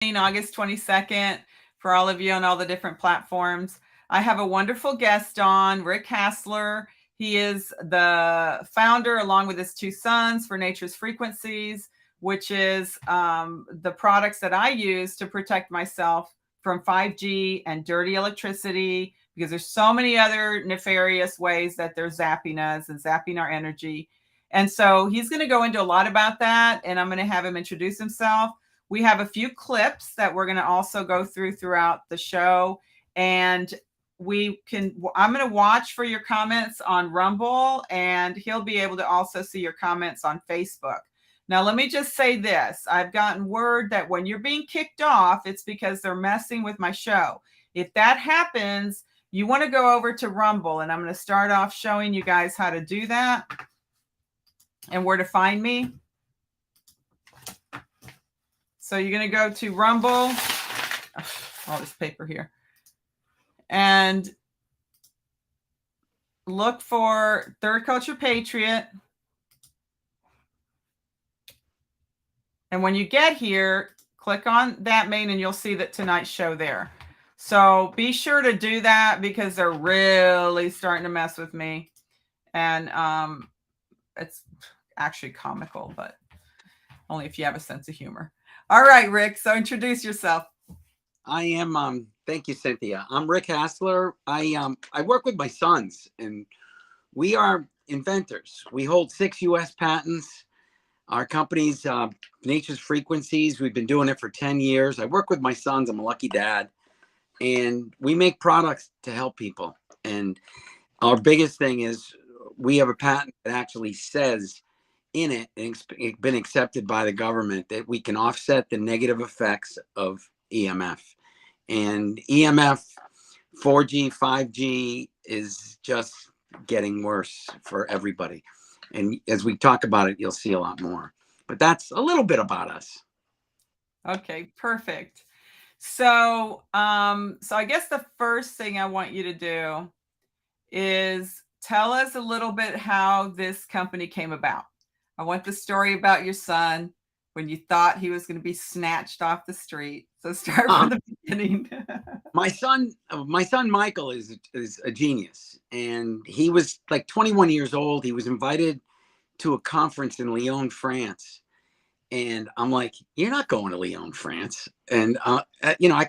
August 22nd for all of you on all the different platforms. I have a wonderful guest on, Rick Hassler. He is the founder, along with his two sons, for Nature's Frequencies, which is the products that I use to protect myself from 5G and dirty electricity, because there's so many other nefarious ways that they're zapping us and zapping our energy. And so he's going to go into a lot about that, and I'm going to have him introduce himself. We have a few clips that we're going to also go throughout the show, and I'm going to watch for your comments on Rumble, and he'll be able to also see your comments on Facebook. Now, let me just say this. I've gotten word that when you're being kicked off, it's because they're messing with my show. If that happens, you want to go over to Rumble, and I'm going to start off showing you guys how to do that and where to find me. So you're going to go to Rumble, all this paper here, and look for Third Culture Patriot. And when you get here, click on that main and you'll see that tonight's show there. So be sure to do that, because they're really starting to mess with me. And it's actually comical, but only if you have a sense of humor. All right, Rick. So introduce yourself. I am. Thank you, Cynthia. I'm Rick Hassler. I work with my sons, and we are inventors. We hold 6 U.S. patents. Our company's Nature's Frequencies. We've been doing it for 10 years. I work with my sons. I'm a lucky dad, and we make products to help people. And our biggest thing is we have a patent that actually says in it, and it's been accepted by the government, that we can offset the negative effects of EMF. And EMF 4G, 5G is just getting worse for everybody. And as we talk about it, you'll see a lot more. But that's a little bit about us. Okay, perfect. So I guess the first thing I want you to do is tell us a little bit how this company came about. I want the story about your son when you thought he was going to be snatched off the street. So start from the beginning. My son Michael is a genius, and he was like 21 years old. He was invited to a conference in Lyon, France, and I'm like, "You're not going to Lyon, France." And I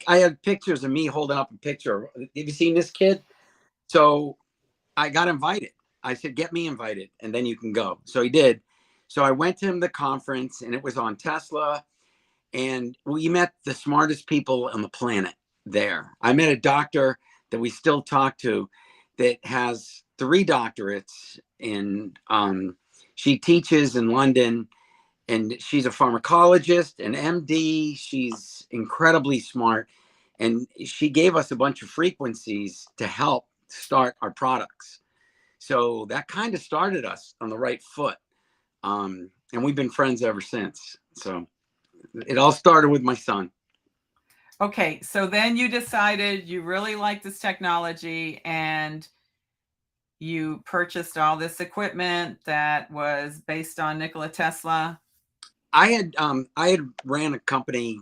had pictures of me holding up a picture. Have you seen this kid? So I got invited. I said, "Get me invited, and then you can go." So he did. So I went to the conference, and it was on Tesla, and we met the smartest people on the planet there. I met a doctor that we still talk to that has 3 doctorates, and she teaches in London, and she's a pharmacologist, an MD. She's incredibly smart, and she gave us a bunch of frequencies to help start our products. So that kind of started us on the right foot. And we've been friends ever since. So it all started with my son. Okay, so then you decided you really like this technology, and you purchased all this equipment that was based on Nikola Tesla. I had ran a company,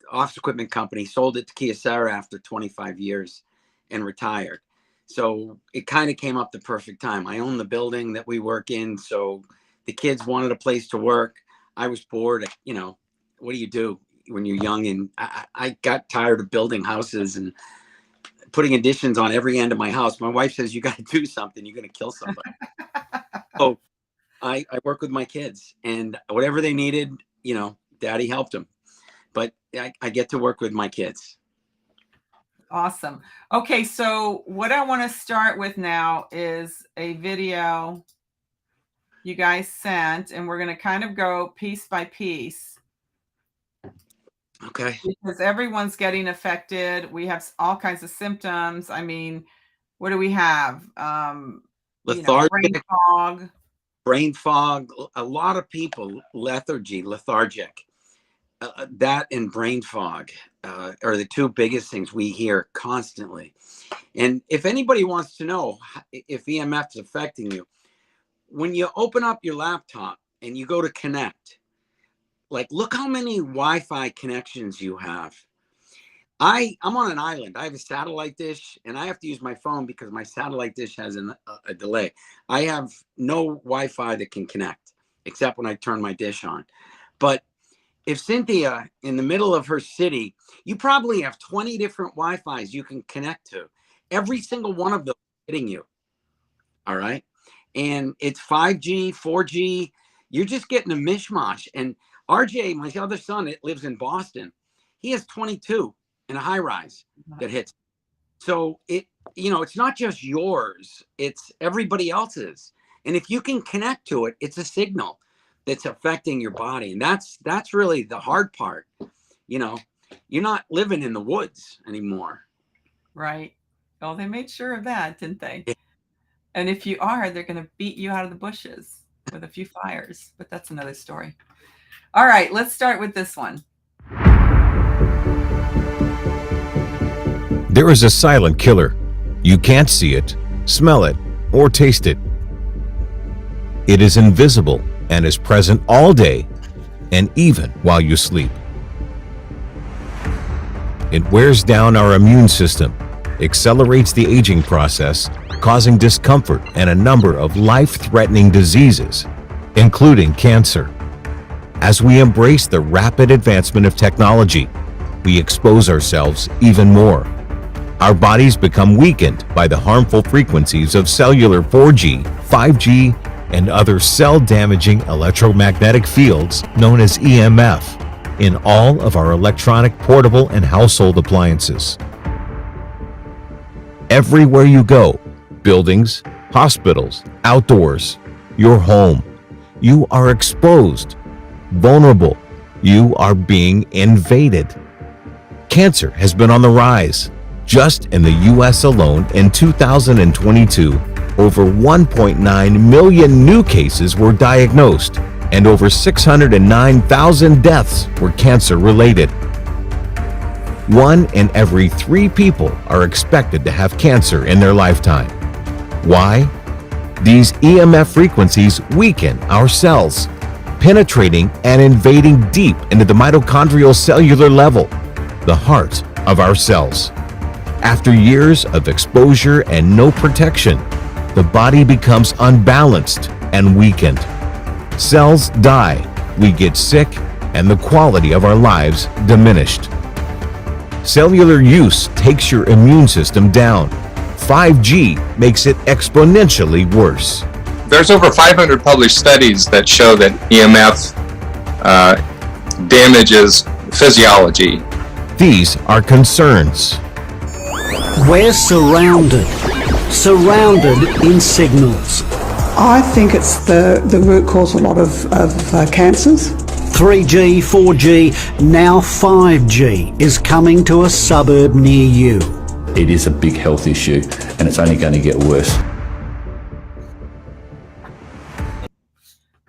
office equipment company, sold it to Kyocera after 25 years and retired. So it kind of came up the perfect time. I own the building that we work in, so the kids wanted a place to work. I was bored. What do you do when you're young? And I got tired of building houses and putting additions on every end of my house. My wife says, "You got to do something. You're going to kill somebody." So I work with my kids, and whatever they needed, Daddy helped them. But I get to work with my kids. Awesome. Okay, so what I want to start with now is a video you guys sent, and we're going to kind of go piece by piece. Okay. Because everyone's getting affected. We have all kinds of symptoms. I mean, what do we have? Lethargic, brain fog. A lot of people, lethargic. That and brain fog are the 2 biggest things we hear constantly. And if anybody wants to know if EMF is affecting you, when you open up your laptop and you go to connect, like, look how many Wi-Fi connections you have. I'm on an island. I have a satellite dish, and I have to use my phone because my satellite dish has a delay. I have no Wi-Fi that can connect except when I turn my dish on. But if Cynthia, in the middle of her city, you probably have 20 different Wi-Fis you can connect to. Every single one of them is hitting you. All right. And it's 5G, 4G. You're just getting a mishmash. And RJ, my other son, it lives in Boston. He has 22 in a high rise that hits. So it's not just yours, it's everybody else's. And if you can connect to it, it's a signal that's affecting your body. And that's really the hard part. You're not living in the woods anymore. Right. Well, they made sure of that, didn't they? And if you are, they're going to beat you out of the bushes with a few fires. But that's another story. All right, let's start with this one. There is a silent killer. You can't see it, smell it, or taste it. It is invisible and is present all day and even while you sleep. It wears down our immune system, accelerates the aging process, causing discomfort and a number of life-threatening diseases, including cancer. As we embrace the rapid advancement of technology, we expose ourselves even more. Our bodies become weakened by the harmful frequencies of cellular 4G, 5G, and other cell-damaging electromagnetic fields known as EMF in all of our electronic, portable, and household appliances. Everywhere you go, buildings, hospitals, outdoors, your home, you are exposed, vulnerable, you are being invaded. Cancer has been on the rise. Just in the U.S. alone, in 2022, over 1.9 million new cases were diagnosed, and over 609,000 deaths were cancer-related. 1 in every 3 people are expected to have cancer in their lifetime. Why? These EMF frequencies weaken our cells, penetrating and invading deep into the mitochondrial cellular level, the heart of our cells. After years of exposure and no protection, the body becomes unbalanced and weakened. Cells die, we get sick, and the quality of our lives diminished. Cellular use takes your immune system down. 5G makes it exponentially worse. There's over 500 published studies that show that EMF damages physiology. These are concerns. We're surrounded in signals. I think it's the root cause of a lot of cancers. 3G, 4G, now 5G is coming to a suburb near you. It is a big health issue and it's only going to get worse.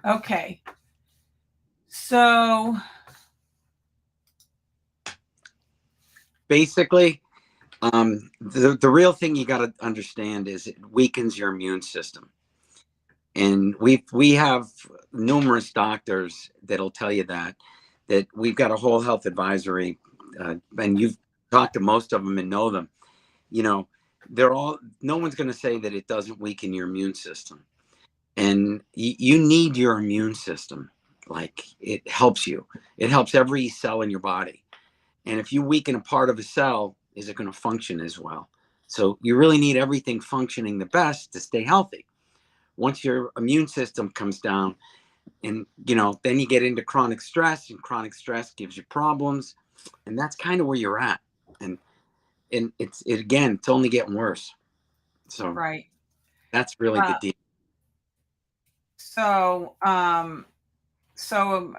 Okay. So basically, the real thing you got to understand is it weakens your immune system. And we have numerous doctors that'll tell you that we've got a whole health advisory, and you've talked to most of them and know them. No one's going to say that it doesn't weaken your immune system. And you need your immune system. Like, it helps you. It helps every cell in your body. And if you weaken a part of a cell, is it going to function as well? So you really need everything functioning the best to stay healthy. Once your immune system comes down, and then you get into chronic stress, and chronic stress gives you problems, and that's kind of where you're at. And it's only getting worse. So right. That's really the deal. So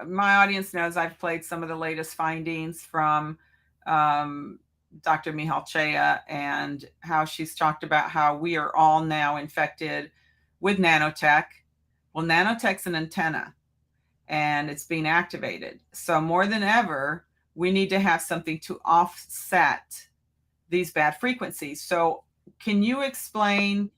my audience knows I've played some of the latest findings from Dr. Mihalchea, and how she's talked about how we are all now infected with nanotech. Well, nanotech's an antenna, and it's being activated. So more than ever, we need to have something to offset these bad frequencies. So can you explain,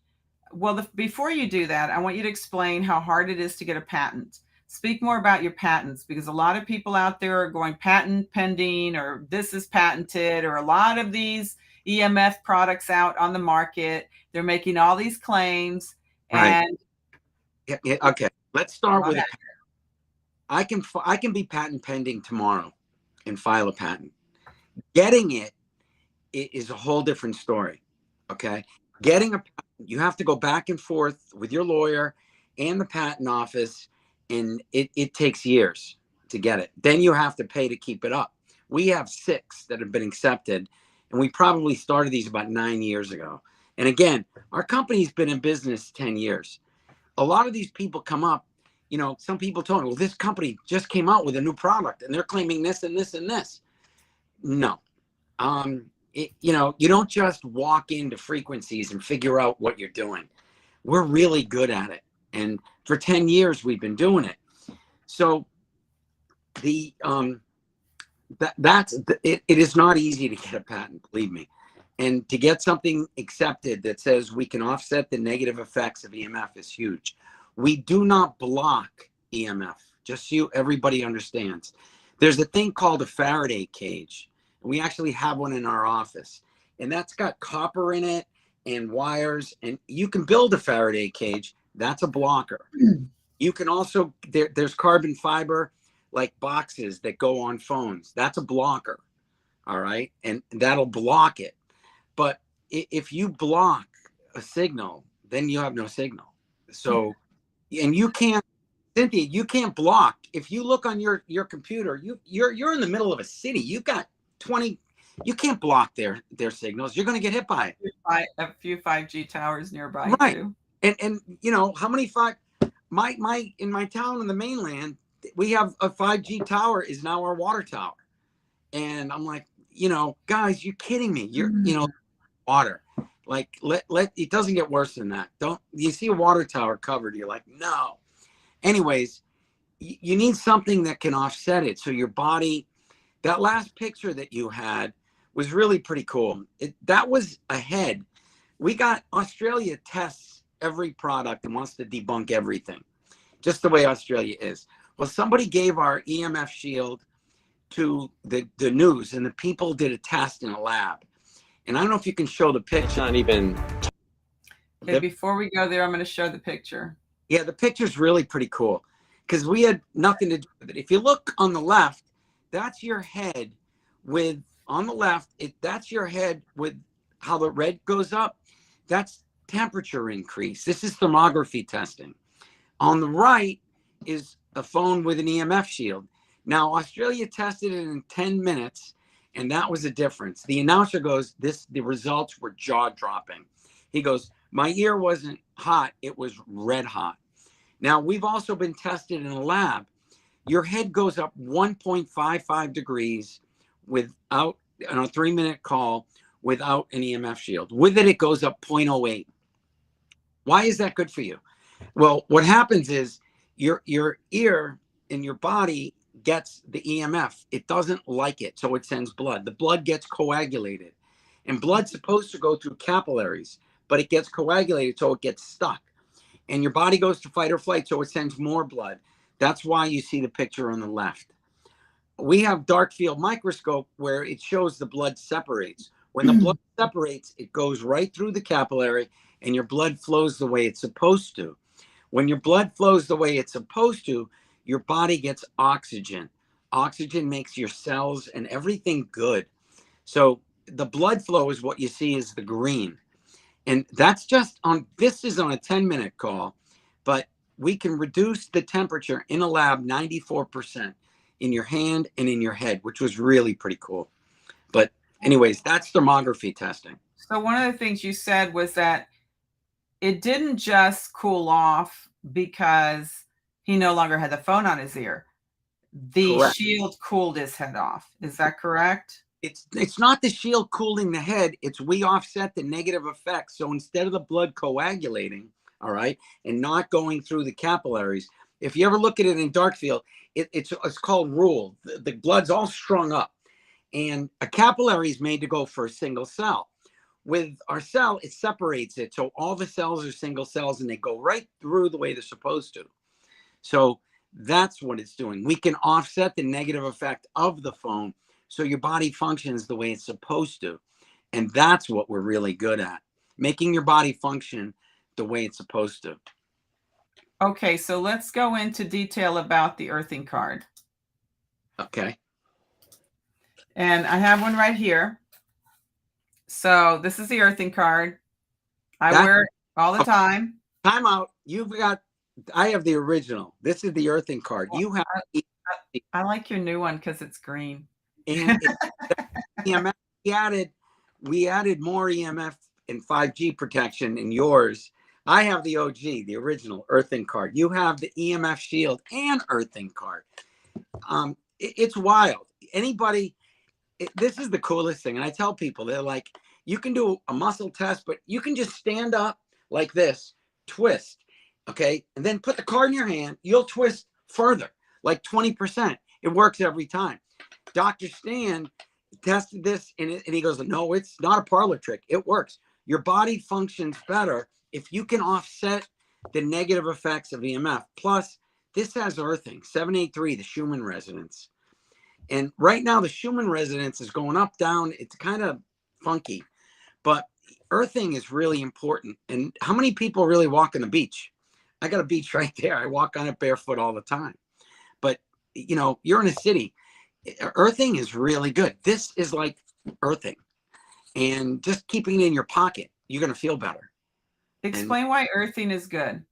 before you do that, I want you to explain how hard it is to get a patent. speak more about your patents, because a lot of people out there are going patent pending, or this is patented, or a lot of these EMF products out on the market. They're making all these claims. Right. And Okay. Let's start go with ahead. I can be patent pending tomorrow and file a patent. Getting it is a whole different story. Okay. Getting a patent, you have to go back and forth with your lawyer and the patent office, and it takes years to get it. Then you have to pay to keep it up. We have 6 that have been accepted, and we probably started these about 9 years ago. And again, our company's been in business 10 years. A lot of these people come up, you know, some people told me, well, this company just came out with a new product and they're claiming this and this and this. No. You know, you don't just walk into frequencies and figure out what you're doing. We're really good at it. And for 10 years, we've been doing it. So it is not easy to get a patent, believe me. And to get something accepted that says we can offset the negative effects of EMF is huge. We do not block EMF, just so everybody understands. There's a thing called a Faraday cage. We actually have one in our office, and that's got copper in it and wires, and you can build a Faraday cage. That's a blocker. You can also, there's carbon fiber, like boxes that go on phones. That's a blocker, all right? And that'll block it. But if you block a signal, then you have no signal. So, and you can't, Cynthia, you can't block. If you look on your computer, you're in the middle of a city. You've got 20, you can't block their signals. You're going to get hit by it. A few 5G towers nearby, right? Too. And you know how many in my town in the mainland, we have a 5G tower is now our water tower, and I'm like, you know, guys, you're kidding me. You know, water, like let it doesn't get worse than that. Don't you see a water tower covered? You're like, no. Anyways, you need something that can offset it. So your body, that last picture that you had was really pretty cool. That was ahead. We got Australia tests every product and wants to debunk everything, just the way Australia is. Well, somebody gave our EMF shield to the news, and the people did a test in a lab. And I don't know if you can show the picture. Not even. Okay, before we go there, I'm going to show the picture. Yeah, the picture's really pretty cool because we had nothing to do with it. If you look on the left, that's your head with, on the left, that's your head with how the red goes up. That's temperature increase. This is thermography testing. On the right is a phone with an EMF shield. Now, Australia tested it in 10 minutes, and that was a difference. The announcer goes, the results were jaw-dropping. He goes, my ear wasn't hot, it was red hot. Now, we've also been tested in a lab. Your head goes up 1.55 degrees without, on a 3-minute call, without an EMF shield. With it, it goes up 0.08. Why is that good for you? Well, what happens is your ear in your body gets the EMF. It doesn't like it, so it sends blood. The blood gets coagulated, and blood's supposed to go through capillaries, but it gets coagulated, so it gets stuck. And your body goes to fight or flight, so it sends more blood. That's why you see the picture on the left. We have dark field microscope where it shows the blood separates. When the blood separates, it goes right through the capillary, and your blood flows the way it's supposed to. When your blood flows the way it's supposed to, your body gets oxygen. Oxygen makes your cells and everything good. So the blood flow is what you see is the green. And that's just on, this is on a 10-minute call, but we can reduce the temperature in a lab 94% in your hand and in your head, which was really pretty cool. But anyways, that's thermography testing. So one of the things you said was that it didn't just cool off because he no longer had the phone on his ear. The Correct. shield cooled his head off. Is that correct? It's not the shield cooling the head. It's we offset the negative effects. So instead of the blood coagulating, all right, and not going through the capillaries, if you ever look at it in dark field, it's called rule. The blood's all strung up, and a capillary is made to go for a single cell. With our cell, it separates it, so all the cells are single cells, and they go right through the way they're supposed to. So That's what it's doing. We can offset the negative effect of the phone so your body functions the way it's supposed to. And that's what we're really good at, making your body function the way it's supposed to. Okay, so let's go into detail about the earthing card. Okay. And I have one right here. So this is the earthing card. I wear it all the time. Time out. I have the original. This is the earthing card. You have I like your new one because it's green. and EMF, we added more EMF and 5G protection in yours. I have the OG, the original earthing card. You have the EMF shield and earthing card. It's wild. This is the coolest thing. And I tell people, they're like, you can do a muscle test, but you can just stand up like this, twist, okay? And then put the card in your hand. You'll twist further, like 20%. It works every time. Dr. Stan tested this, and he goes, no, it's not a parlor trick. It works. Your body functions better if you can offset the negative effects of EMF. Plus, this has earthing, 783, the Schumann resonance. And right now, the Schumann resonance is going up, down. It's kind of funky. But earthing is really important. And how many people really walk on the beach? I got a beach right there. I walk on it barefoot all the time. But, you're in a city. Earthing is really good. This is like earthing. And just keeping it in your pocket, you're going to feel better. Explain why earthing is good.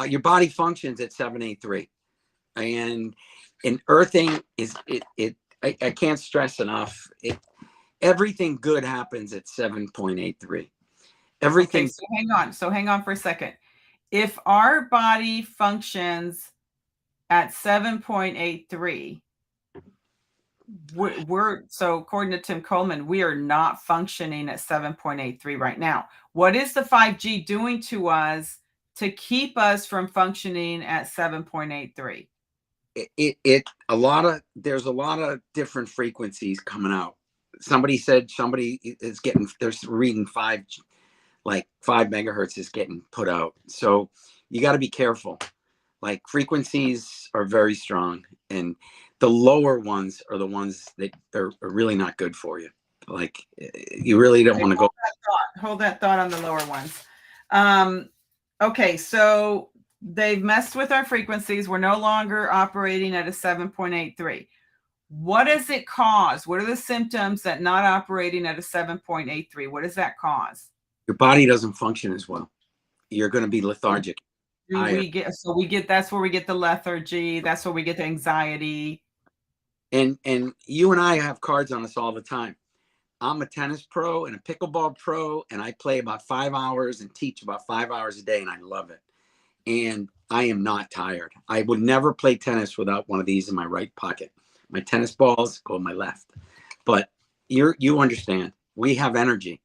Your body functions at 783. And earthing is, I can't stress enough. Everything good happens at 7.83. Everything. Okay, so hang on for a second. If our body functions at 7.83, so according to Tim Coleman, we are not functioning at 7.83 right now. What is the 5G doing to us to keep us from functioning at 7.83? There's a lot of different frequencies coming out. Somebody said they're reading 5 megahertz is getting put out. So you got to be careful. Like, frequencies are very strong, and the lower ones are the ones that are really not good for you. Like, you really don't want to go. Hold that thought on the lower ones. Okay, so they've messed with our frequencies. We're no longer operating at a 7.83. What does it cause? What are the symptoms that not operating at a 7.83? What does that cause? Your body doesn't function as well. You're going to be lethargic. That's where we get the lethargy. That's where we get the anxiety. And you and I have cards on us all the time. I'm a tennis pro and a pickleball pro, and I play about 5 hours and teach about 5 hours a day, and I love it. And I am not tired. I would never play tennis without one of these in my right pocket. My tennis balls go in my left. But you understand, we have energy,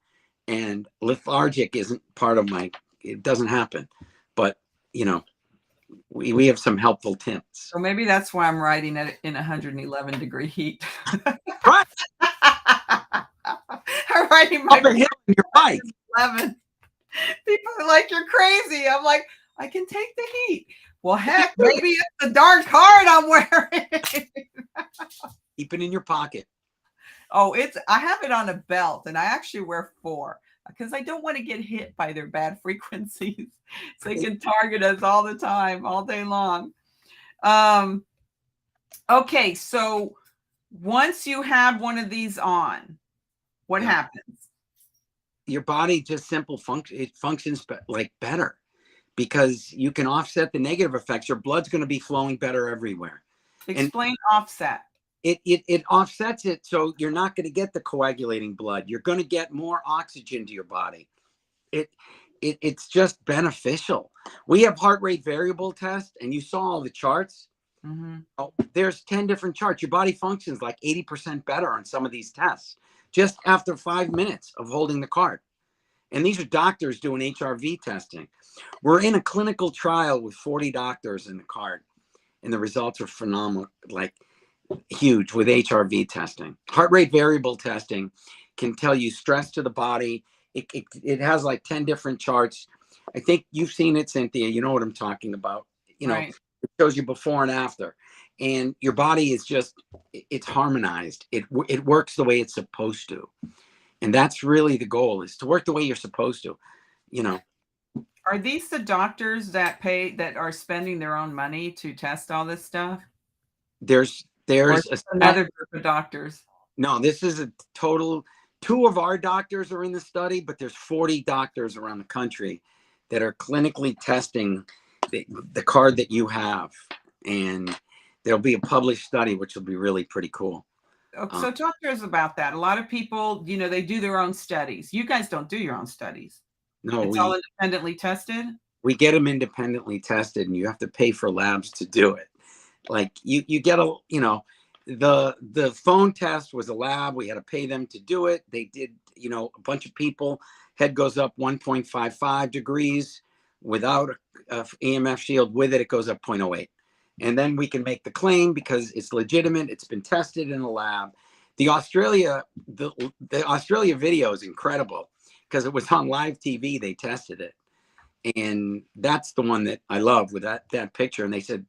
and lethargic isn't part of it doesn't happen. But, we have some helpful tips. So maybe that's why I'm riding it in 111 degree heat. Right. I'm riding my hill on your bike. 11. People are like, you're crazy. I'm like, I can take the heat. Well, heck, maybe it's the darn card I'm wearing. Keep it in your pocket. Oh, I have it on a belt, and I actually wear 4 because I don't want to get hit by their bad frequencies. So they can target us all the time, all day long. Okay, so once you have one of these on, what happens? Your body just functions better, because you can offset the negative effects. Your blood's going to be flowing better everywhere. Explain offset. It offsets it, so you're not going to get the coagulating blood. You're going to get more oxygen to your body. It's just beneficial. We have heart rate variable test, and you saw all the charts. Mm-hmm. Oh, there's 10 different charts. Your body functions like 80% better on some of these tests just after 5 minutes of holding the card. And these are doctors doing HRV testing. We're in a clinical trial with 40 doctors in the card, and the results are phenomenal, like huge, with HRV testing. Heart rate variable testing can tell you stress to the body. It has like 10 different charts. I think you've seen it, Cynthia. You know what I'm talking about. Right. It shows you before and after, and your body is just, it's harmonized. It works the way it's supposed to, and that's really the goal, is to work the way you're supposed to. You know, Are these the doctors that are spending their own money to test all this stuff? there's Or a is it another group of doctors? no. This is a total. Two of our doctors are in the study, but there's 40 doctors around the country that are clinically testing the card that you have, and there'll be a published study, which will be really pretty cool. So talk to us about that. A lot of people, they do their own studies. You guys don't do your own studies. No, It's all independently tested? we get them independently tested, and you have to pay for labs to do it. Like you get the phone test was a lab. We had to pay them to do it. They did, a bunch of people, head goes up 1.55 degrees without a EMF shield. With it, it goes up 0.08. And then we can make the claim because it's legitimate. It's been tested in a lab. The Australia video is incredible because it was on live TV. They tested it. And that's the one that I love, with that picture. And they said,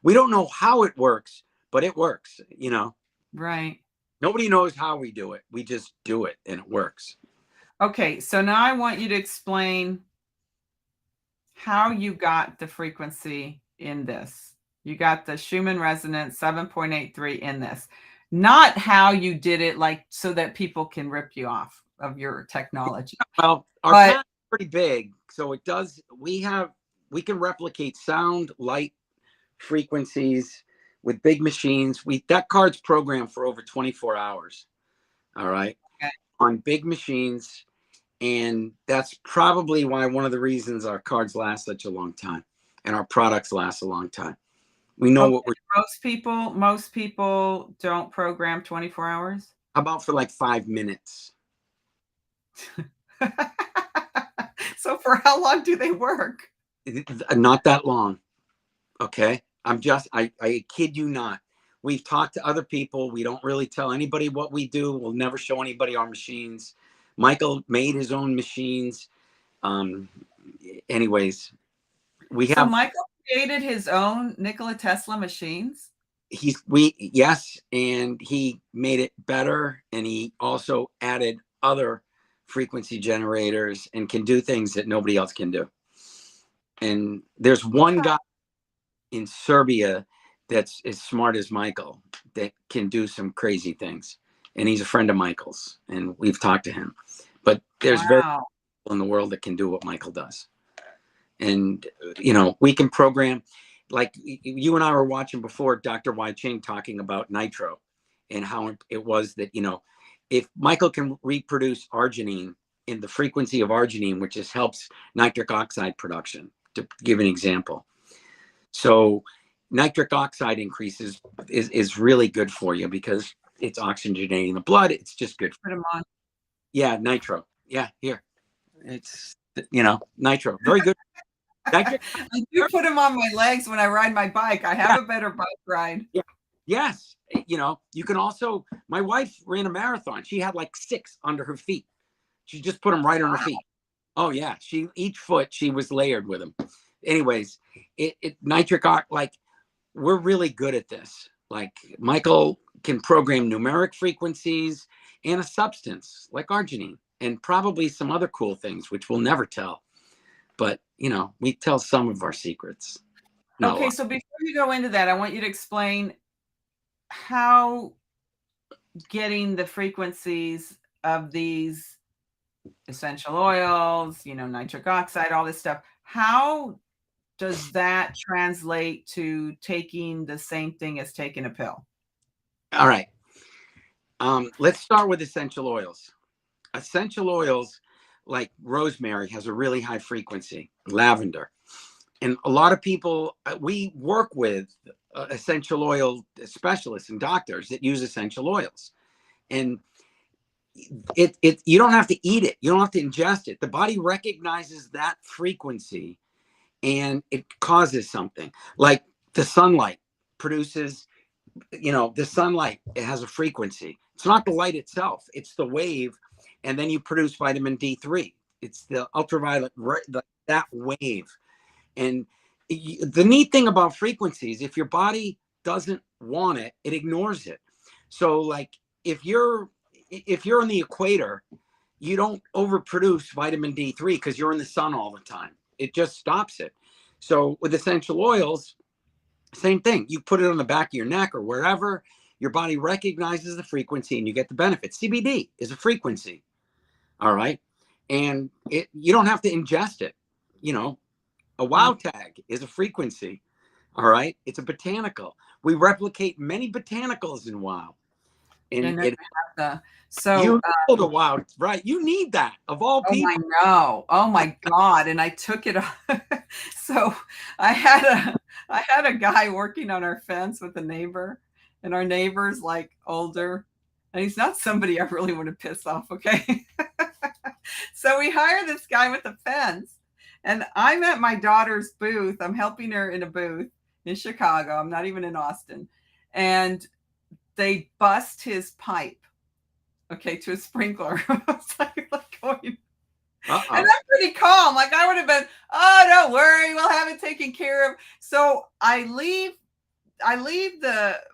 we don't know how it works, but it works, Right. Nobody knows how we do it. We just do it, and it works. Okay. So now I want you to explain how you got the frequency in this. You got the Schumann resonance 7.83 in this, not how you did it, like so that people can rip you off of your technology. Well, our path is pretty big, so it does. We can replicate sound, light, frequencies with big machines. That card's programmed for over 24 hours. All right. Okay. On big machines. And that's probably why one of the reasons our cards last such a long time and our products last a long time. We know what we're. Most people don't program 24 hours. How about for like 5 minutes? So for how long do they work? Not that long. Okay. I kid you not. We've talked to other people. We don't really tell anybody what we do. We'll never show anybody our machines. Michael made his own machines. Anyways, So Michael created his own Nikola Tesla machines? Yes, and he made it better, and he also added other frequency generators and can do things that nobody else can do. And there's one guy in Serbia that's as smart as Michael that can do some crazy things. And he's a friend of Michael's, and we've talked to him. But there's very few people in the world that can do what Michael does. And, we can program, like you and I were watching before, Dr. Y. Ching talking about nitro and how it was that, if Michael can reproduce arginine in the frequency of arginine, which just helps nitric oxide production, to give an example. So nitric oxide increases is really good for you because it's oxygenating the blood. It's just good. Put them on. Yeah, nitro. Yeah, here. It's, nitro. Very good. I do put them on my legs when I ride my bike. I have a better bike ride. Yeah. Yes. You can also, my wife ran a marathon. She had like 6 under her feet. She just put them right on her feet. Oh yeah. Each foot, she was layered with them. Anyways, nitric oxide, like, we're really good at this. Like, Michael can program numeric frequencies and a substance like arginine and probably some other cool things, which we'll never tell. But, we tell some of our secrets. Okay, so before you go into that, I want you to explain how getting the frequencies of these essential oils, nitric oxide, all this stuff, how does that translate to taking the same thing as taking a pill? All right. Let's start with essential oils. Essential oils like rosemary has a really high frequency, lavender. And a lot of people, we work with essential oil specialists and doctors that use essential oils. And you don't have to eat it. You don't have to ingest it. The body recognizes that frequency and it causes something. Like the sunlight produces, the sunlight, it has a frequency. It's not the light itself, it's the wave. And then you produce vitamin D3. It's the ultraviolet, that wave. And The neat thing about frequencies, if your body doesn't want it, it ignores it. So like if you're in the equator, you don't overproduce vitamin D3 because you're in the sun all the time. It just stops it. So with essential oils, same thing. You put it on the back of your neck or wherever, your body recognizes the frequency and you get the benefit. CBD is a frequency. All right. And you don't have to ingest it. You know, a wow tag is a frequency. All right. It's a botanical. We replicate many botanicals in wow. And it, so you know the wow, right? You need that of all people. I know. Oh my God. And I took it off. So I had a guy working on our fence with a neighbor, and our neighbor's like older, and he's not somebody I really want to piss off. Okay. So we hired this guy with a fence, and I'm at my daughter's booth. I'm helping her in a booth in Chicago. I'm not even in Austin. And they bust his pipe, okay, to a sprinkler. It's like going, and I'm pretty calm. Like I would have been, oh, don't worry, we'll have it taken care of. So I leave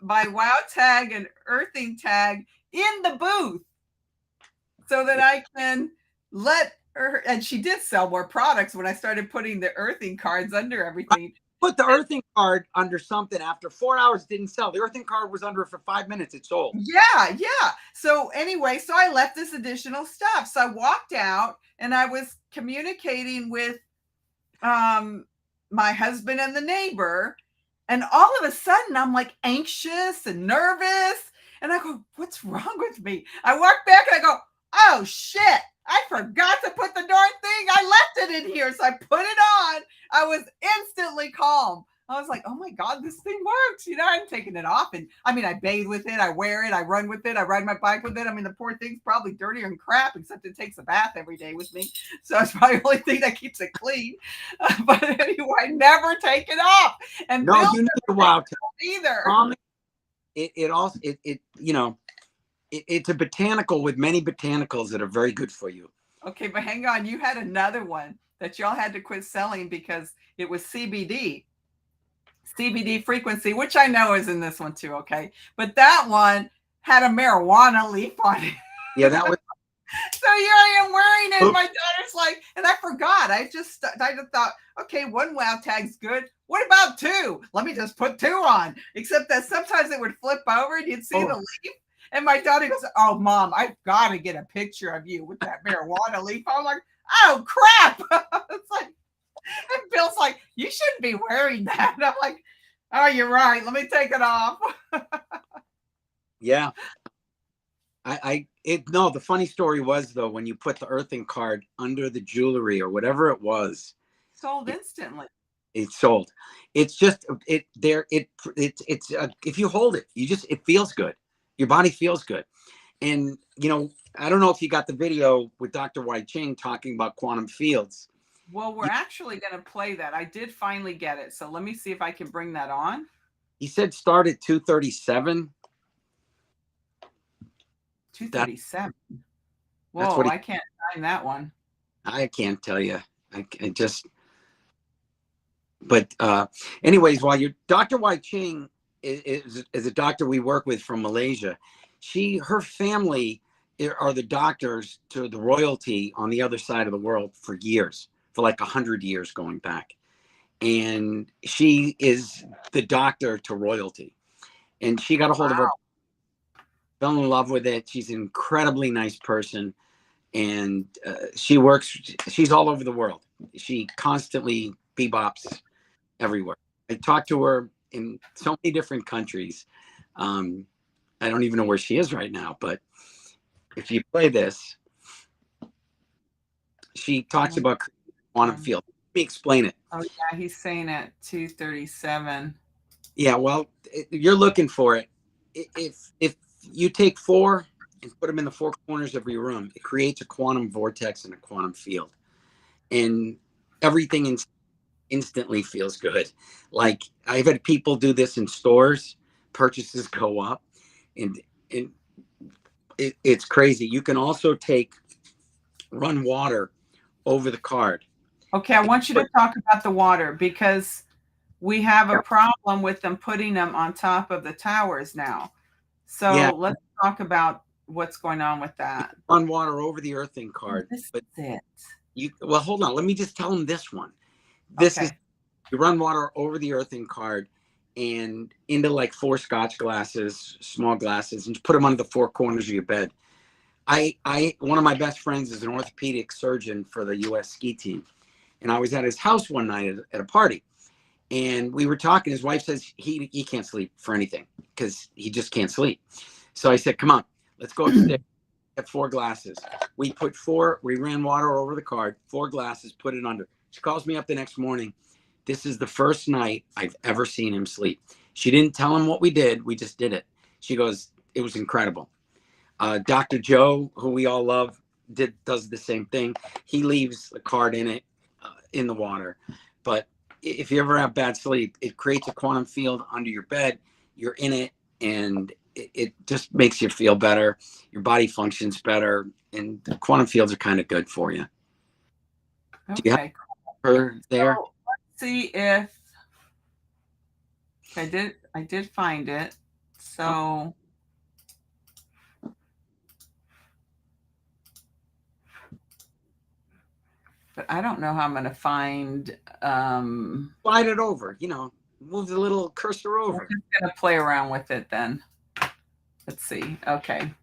my wow tag and earthing tag in the booth so that I can let her. And she did sell more products when I started putting the earthing cards under everything. Put the earthing card under something after 4 hours, didn't sell. The earthing card was under it for 5 minutes. It sold. Yeah. So anyway, so I left this additional stuff. So I walked out and I was communicating with my husband and the neighbor. And all of a sudden I'm like anxious and nervous. And I go, what's wrong with me? I walk back and I go, oh shit, I forgot to put the darn thing. I left it in here. So I put it on. I was instantly calm. I was like, oh my God, this thing works. You know, I'm taking it off. And I mean, I bathe with it. I wear it. I run with it. I ride my bike with it. I mean, the poor thing's probably dirtier than crap, except it takes a bath every day with me. So it's probably the only thing that keeps it clean. But anyway, I never take it off. And no, you need a wow tag either. It also, you know, it's a botanical with many botanicals that are very good for you. Okay, but hang on. You had another one that y'all had to quit selling because it was CBD frequency, which I know is in this one too. Okay. But that one had a marijuana leaf on it. Yeah, that was. So here I am wearing it. My daughter's like, and I forgot. I just thought, okay, one wow tag's good. What about two? Let me just put two on. Except that sometimes it would flip over and you'd see the leaf. And my daughter goes, oh, Mom, I've got to get a picture of you with that marijuana leaf. I'm like, oh, crap. It's like, and Bill's like, you shouldn't be wearing that. And I'm like, oh, you're right. Let me take it off. Yeah. No, the funny story was, though, when you put the earthing card under the jewelry or whatever it was. Sold instantly. It sold. It's just, it's if you hold it, it feels good. Your body feels good. And, you know, I don't know if you got the video with Dr. Wai Ching talking about quantum fields. Well, we're actually going to play that. I did finally get it. So let me see if I can bring that on. He said start at 237. 237. Whoa, I can't find that one. I can't tell you. But anyways, while Dr. Wai Ching is a doctor we work with from Malaysia. Her family are the doctors to the royalty on the other side of the world for years, for like 100 years going back. And she is the doctor to royalty. And she got a hold of her, fell in love with it. She's an incredibly nice person. And she's all over the world. She constantly bebops everywhere. I talked to her in so many different countries. I don't even know where she is right now, but if you play this, she talks about quantum field. Let me explain it. Oh yeah, he's saying at 237. Yeah, well, you're looking for it. If you take 4 and put them in the 4 corners of your room, it creates a quantum vortex and a quantum field, and everything instantly feels good. Like I've had people do this in stores, purchases go up, and it's crazy. You can also run water over the card. Okay, I want you to talk about the water because we have a problem with them putting them on top of the towers now. So Yeah. let's talk about what's going on with that. Run water over the earthing card. This But is it. well, hold on. Let me just tell them this one. This is, Okay. you run water over the earthing card and into like 4 Scotch glasses, small glasses, and put them under the 4 corners of your bed. One of my best friends is an orthopedic surgeon for the U.S. ski team. And I was at his house one night at a party. And we were talking. His wife says he can't sleep for anything because he just can't sleep. So I said, come on, let's go upstairs. Get 4 glasses. We ran water over the card, 4 glasses, put it under. She calls me up the next morning. This is the first night I've ever seen him sleep. She didn't tell him what we did. We just did it. She goes, it was incredible. Dr. Joe, who we all love, does the same thing. He leaves the card in it, in the water. But if you ever have bad sleep, it creates a quantum field under your bed. You're in it, and it just makes you feel better. Your body functions better, and the quantum fields are kind of good for you. Okay. Do you have her there? So let's see if I did find it. So but I don't know how I'm going to find. Slide it over. Move the little cursor over. I'm just going to play around with it then. Let's see. Okay.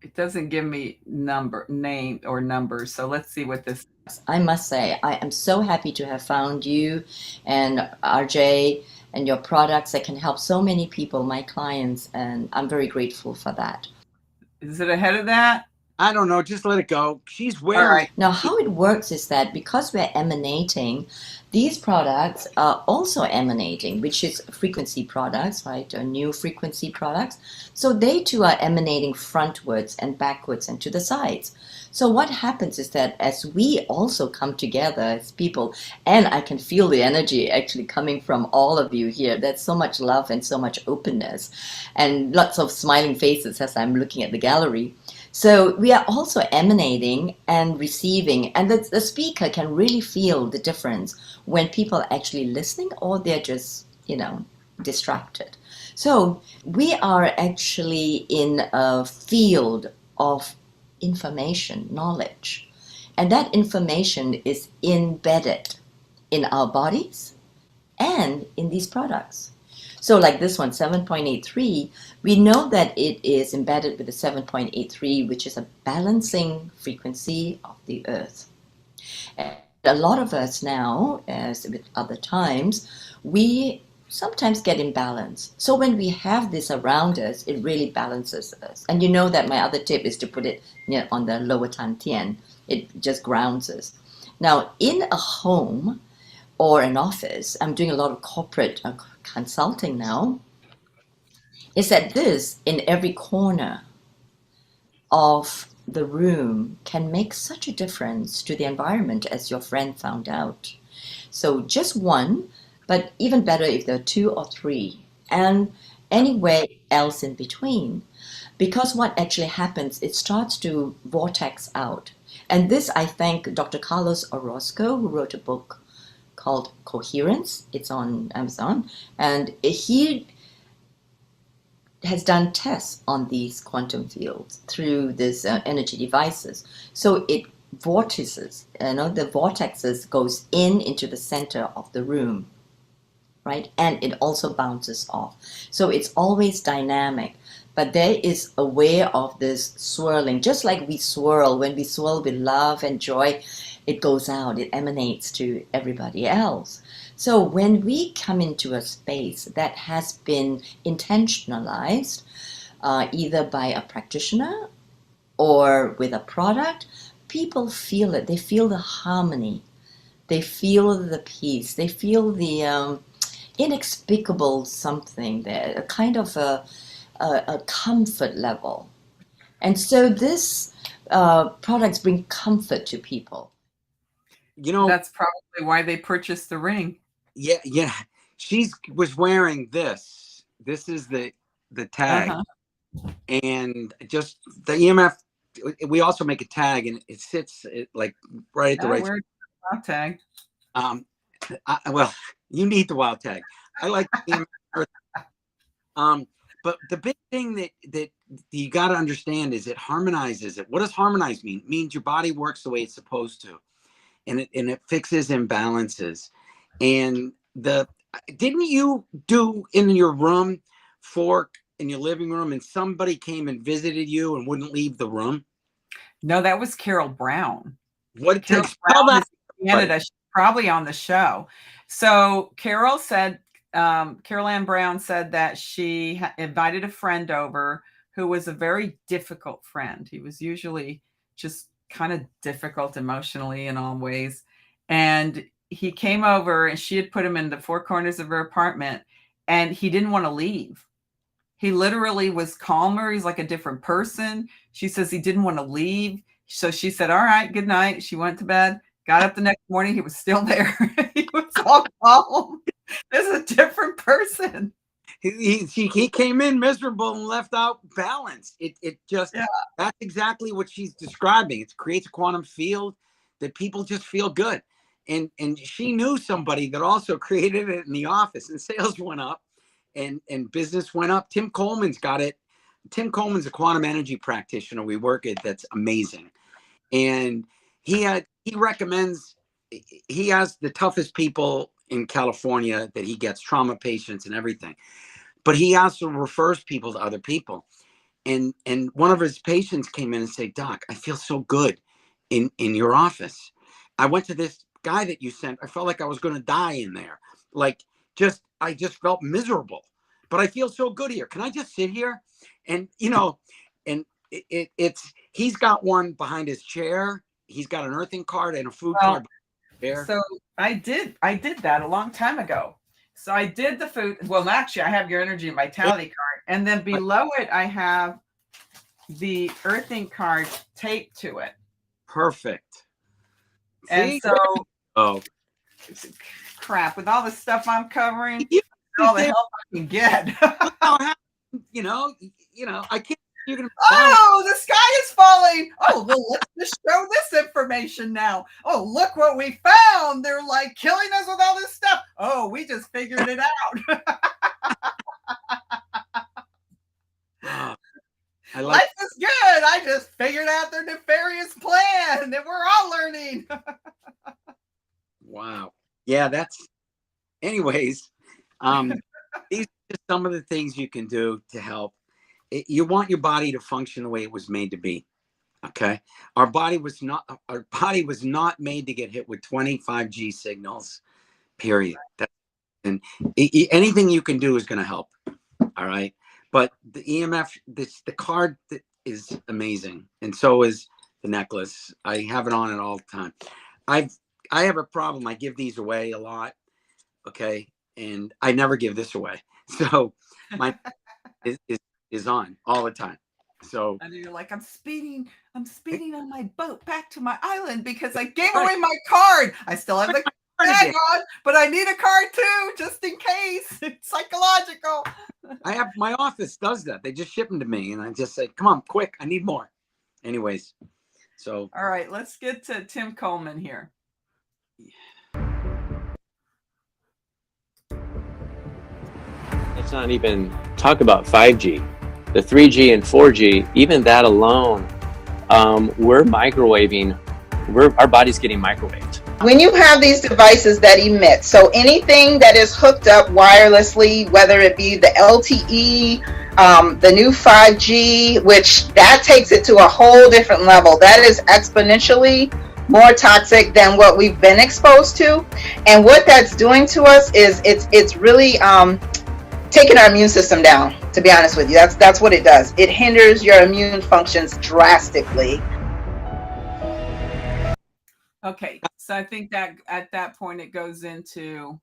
It doesn't give me name or numbers. So let's see what this. I must say, I am so happy to have found you and RJ and your products that can help so many people, my clients, and I'm very grateful for that. Is it ahead of that? I don't know. Just let it go. She's wearing. All right. Now, how it works is that because we're emanating, these products are also emanating, which is frequency products, right? Or new frequency products. So they too are emanating frontwards and backwards and to the sides. So what happens is that as we also come together as people, and I can feel the energy actually coming from all of you here. There's so much love and so much openness and lots of smiling faces as I'm looking at the gallery. So we are also emanating and receiving, and the speaker can really feel the difference when people are actually listening or they're just, distracted. So we are actually in a field of information, knowledge, and that information is embedded in our bodies and in these products. So like this one, 7.83, we know that it is embedded with the 7.83, which is a balancing frequency of the earth. And a lot of us now, as with other times, we sometimes get imbalanced. So when we have this around us, it really balances us. And you know that my other tip is to put it on the lower Tantian. It just grounds us. Now, in a home or an office, I'm doing a lot of corporate consulting now, is that this in every corner of the room can make such a difference to the environment, as your friend found out. So just one, but even better if there are 2 or 3, and anywhere else in between. Because what actually happens, it starts to vortex out. And this, I thank Dr. Carlos Orozco, who wrote a book called Coherence. It's on Amazon. And he has done tests on these quantum fields through these energy devices. So it vortices, the vortexes goes into the center of the room, right? And it also bounces off. So it's always dynamic. But there is a way of this swirling, just like we swirl. When we swirl with love and joy, it goes out, it emanates to everybody else. So when we come into a space that has been intentionalized, either by a practitioner or with a product, people feel it. They feel the harmony. They feel the peace. They feel the inexplicable something there, a kind of a comfort level. And so this products bring comfort to people. That's probably why they purchased the ring. Yeah. She was wearing this. This is the tag. And just the EMF, we also make a tag, and it sits like right at the right tag. Well, you need the wild tag. I like the but the big thing that you got to understand is it harmonizes it. What does harmonize mean? It means your body works the way it's supposed to, and it fixes imbalances. And didn't you do in your room fork in your living room, and somebody came and visited you and wouldn't leave the room? No, that was Carol Brown. What Carol spell Brown that? is in Canada. She's probably on the show. So Carol said, Carol Ann Brown said that she invited a friend over who was a very difficult friend. He was usually just kind of difficult emotionally in all ways. And he came over and she had put him in the four corners of her apartment and he didn't want to leave. He literally was calmer. He's like a different person. She says he didn't want to leave. So she said, all right, good night. She went to bed, got up the next morning. He was still there. He was all calm. This is a different person. He came in miserable and left out balance. It just, that's exactly what she's describing. It creates a quantum field that people just feel good. And she knew somebody that also created it in the office, and sales went up and business went up. Tim Coleman's got it. Tim Coleman's a quantum energy practitioner we work at that's amazing. And he recommends, he has the toughest people in California that he gets, trauma patients and everything. But he also refers people to other people. And one of his patients came in and said, Doc, I feel so good in your office. I went to this guy that you sent. I felt like I was going to die in there. Like, I just felt miserable, but I feel so good here. Can I just sit here? And, and he's got one behind his chair. He's got an earthing card and a food card there. So I did that a long time ago. So I did the food. Well, actually, I have your energy and vitality card. And then below it, I have the earthing card taped to it. Perfect. And See? so, crap, with all the stuff I'm covering, all the help I can get. I can't. Oh, the sky is falling. Oh, well, let's just show this information now. Oh, look what we found. They're like killing us with all this stuff. Oh, we just figured it out. Life is good. I just figured out their nefarious plan that we're all learning. Wow. Yeah, anyways, these are just some of the things you can do to help. You want your body to function the way it was made to be. Okay. Our body was not made to get hit with 25G signals, period. And anything you can do is going to help. All right. But the EMF, the card is amazing. And so is the necklace. I have it on it all the time. I have a problem. I give these away a lot. Okay. And I never give this away. So my is on all the time. So and you're like, I'm speeding on my boat back to my island because I gave away my card. I still have the bag on, but I need a card too, just in case. It's psychological. My office does that. They just ship them to me, and I just say, "Come on, quick! I need more." Anyways, so all right, let's get to Tim Coleman here. Let's not even talk about 5G. The 3G and 4G, even that alone, we're microwaving. Our body's getting microwaved. When you have these devices that emit, so anything that is hooked up wirelessly, whether it be the LTE, the new 5G, which that takes it to a whole different level. That is exponentially more toxic than what we've been exposed to. And what that's doing to us is it's really taking our immune system down, to be honest with you. That's what it does. It hinders your immune functions drastically. Okay, so I think that at that point it goes into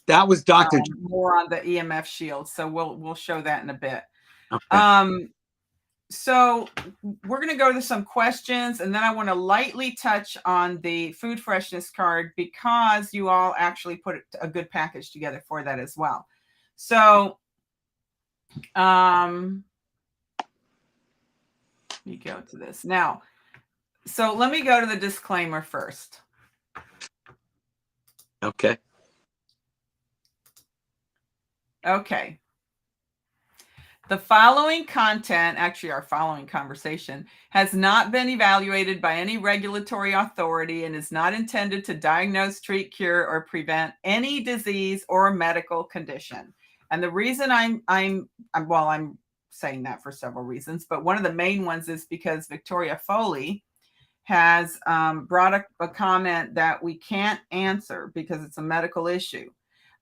that was Dr. more on the EMF shield. So we'll show that in a bit. Okay. So we're going to go to some questions, and then I want to lightly touch on the food freshness card because you all actually put a good package together for that as well. So, let me go to this now. So let me go to the disclaimer first. Okay. Okay. The following content, actually our following conversation, has not been evaluated by any regulatory authority and is not intended to diagnose, treat, cure, or prevent any disease or medical condition. And the reason I'm saying that for several reasons, but one of the main ones is because Victoria Foley has brought a comment that we can't answer because it's a medical issue.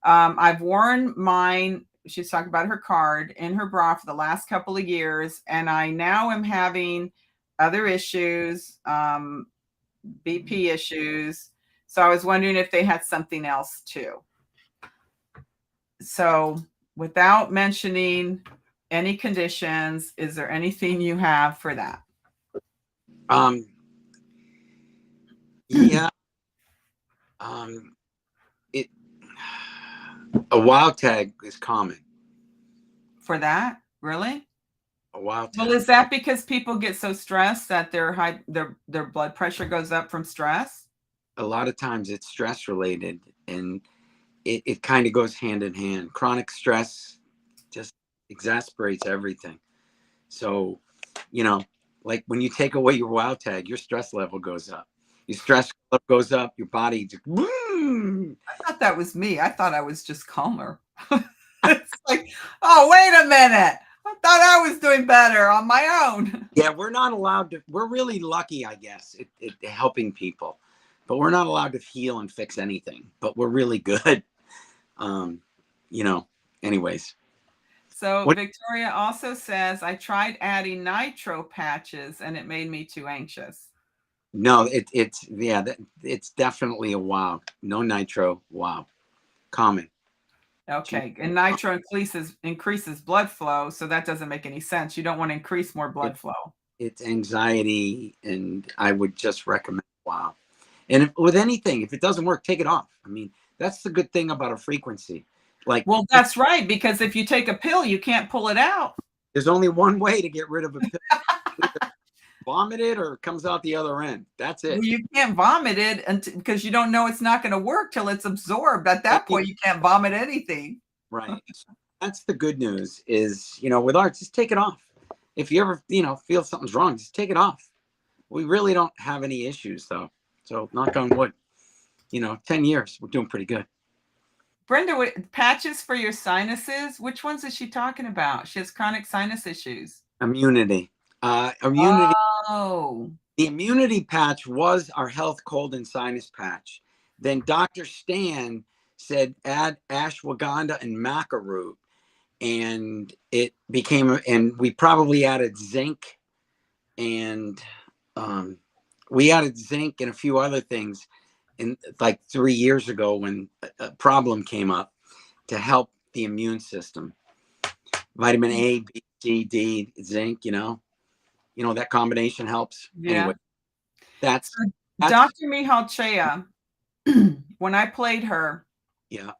I've worn mine. She's talking about her card in her bra for the last couple of years, and I now am having other issues, BP issues. So I was wondering if they had something else too. So without mentioning any conditions, is there anything you have for that? Yeah. A wild tag is common. For that? Really? A wild tag. Well, is that because people get so stressed that their blood pressure goes up from stress? A lot of times it's stress related, and it kind of goes hand in hand. Chronic stress just exasperates everything. So, like when you take away your wild tag, your stress level goes up. Your stress level goes up, your body just, I thought that was me. I thought I was just calmer. It's like, oh, wait a minute. I thought I was doing better on my own. Yeah, we're not allowed to. We're really lucky, I guess, at helping people, but we're not allowed to heal and fix anything. But we're really good. Anyways. So Victoria also says, I tried adding nitro patches and it made me too anxious. No, it's definitely a wow. No nitro, wow. Common. Okay. And nitro increases blood flow, so that doesn't make any sense. You don't want to increase more blood flow. It's anxiety, and I would just recommend wow. And with anything, if it doesn't work, take it off. I mean, that's the good thing about a frequency. Well, that's right, because if you take a pill, you can't pull it out. There's only one way to get rid of a pill. Either vomit it or it comes out the other end. That's it. Well, you can't vomit it because you don't know it's not going to work till it's absorbed. At that point, you can't vomit anything. Right. That's the good news is, with art, just take it off. If you ever, feel something's wrong, just take it off. We really don't have any issues though. So knock on wood, 10 years, we're doing pretty good. Brenda, patches for your sinuses. Which ones is she talking about? She has chronic sinus issues. Immunity. Oh. The immunity patch was our health, cold, and sinus patch. Then Dr. Stan said add ashwagandha and maca root, and it became. And we probably added zinc, and we added zinc and a few other things in like 3 years ago when a problem came up to help the immune system. Vitamin A, B, C, D, zinc, that combination helps. Yeah. Anyway, that's Dr. Mihalchea, when I played her, yeah,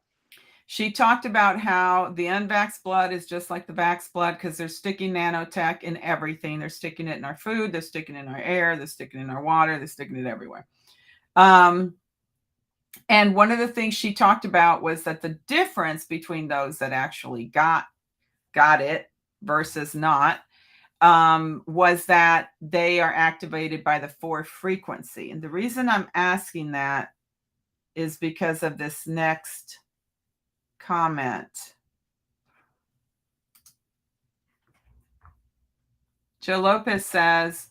she talked about how the unvaxxed blood is just like the vaxxed blood because they're sticking nanotech in everything. They're sticking it in our food, they're sticking it in our air, they're sticking it in our water, they're sticking it everywhere. And one of the things she talked about was that the difference between those that actually got it versus not was that they are activated by the 4 frequency. And the reason I'm asking that is because of this next comment. Joe Lopez says,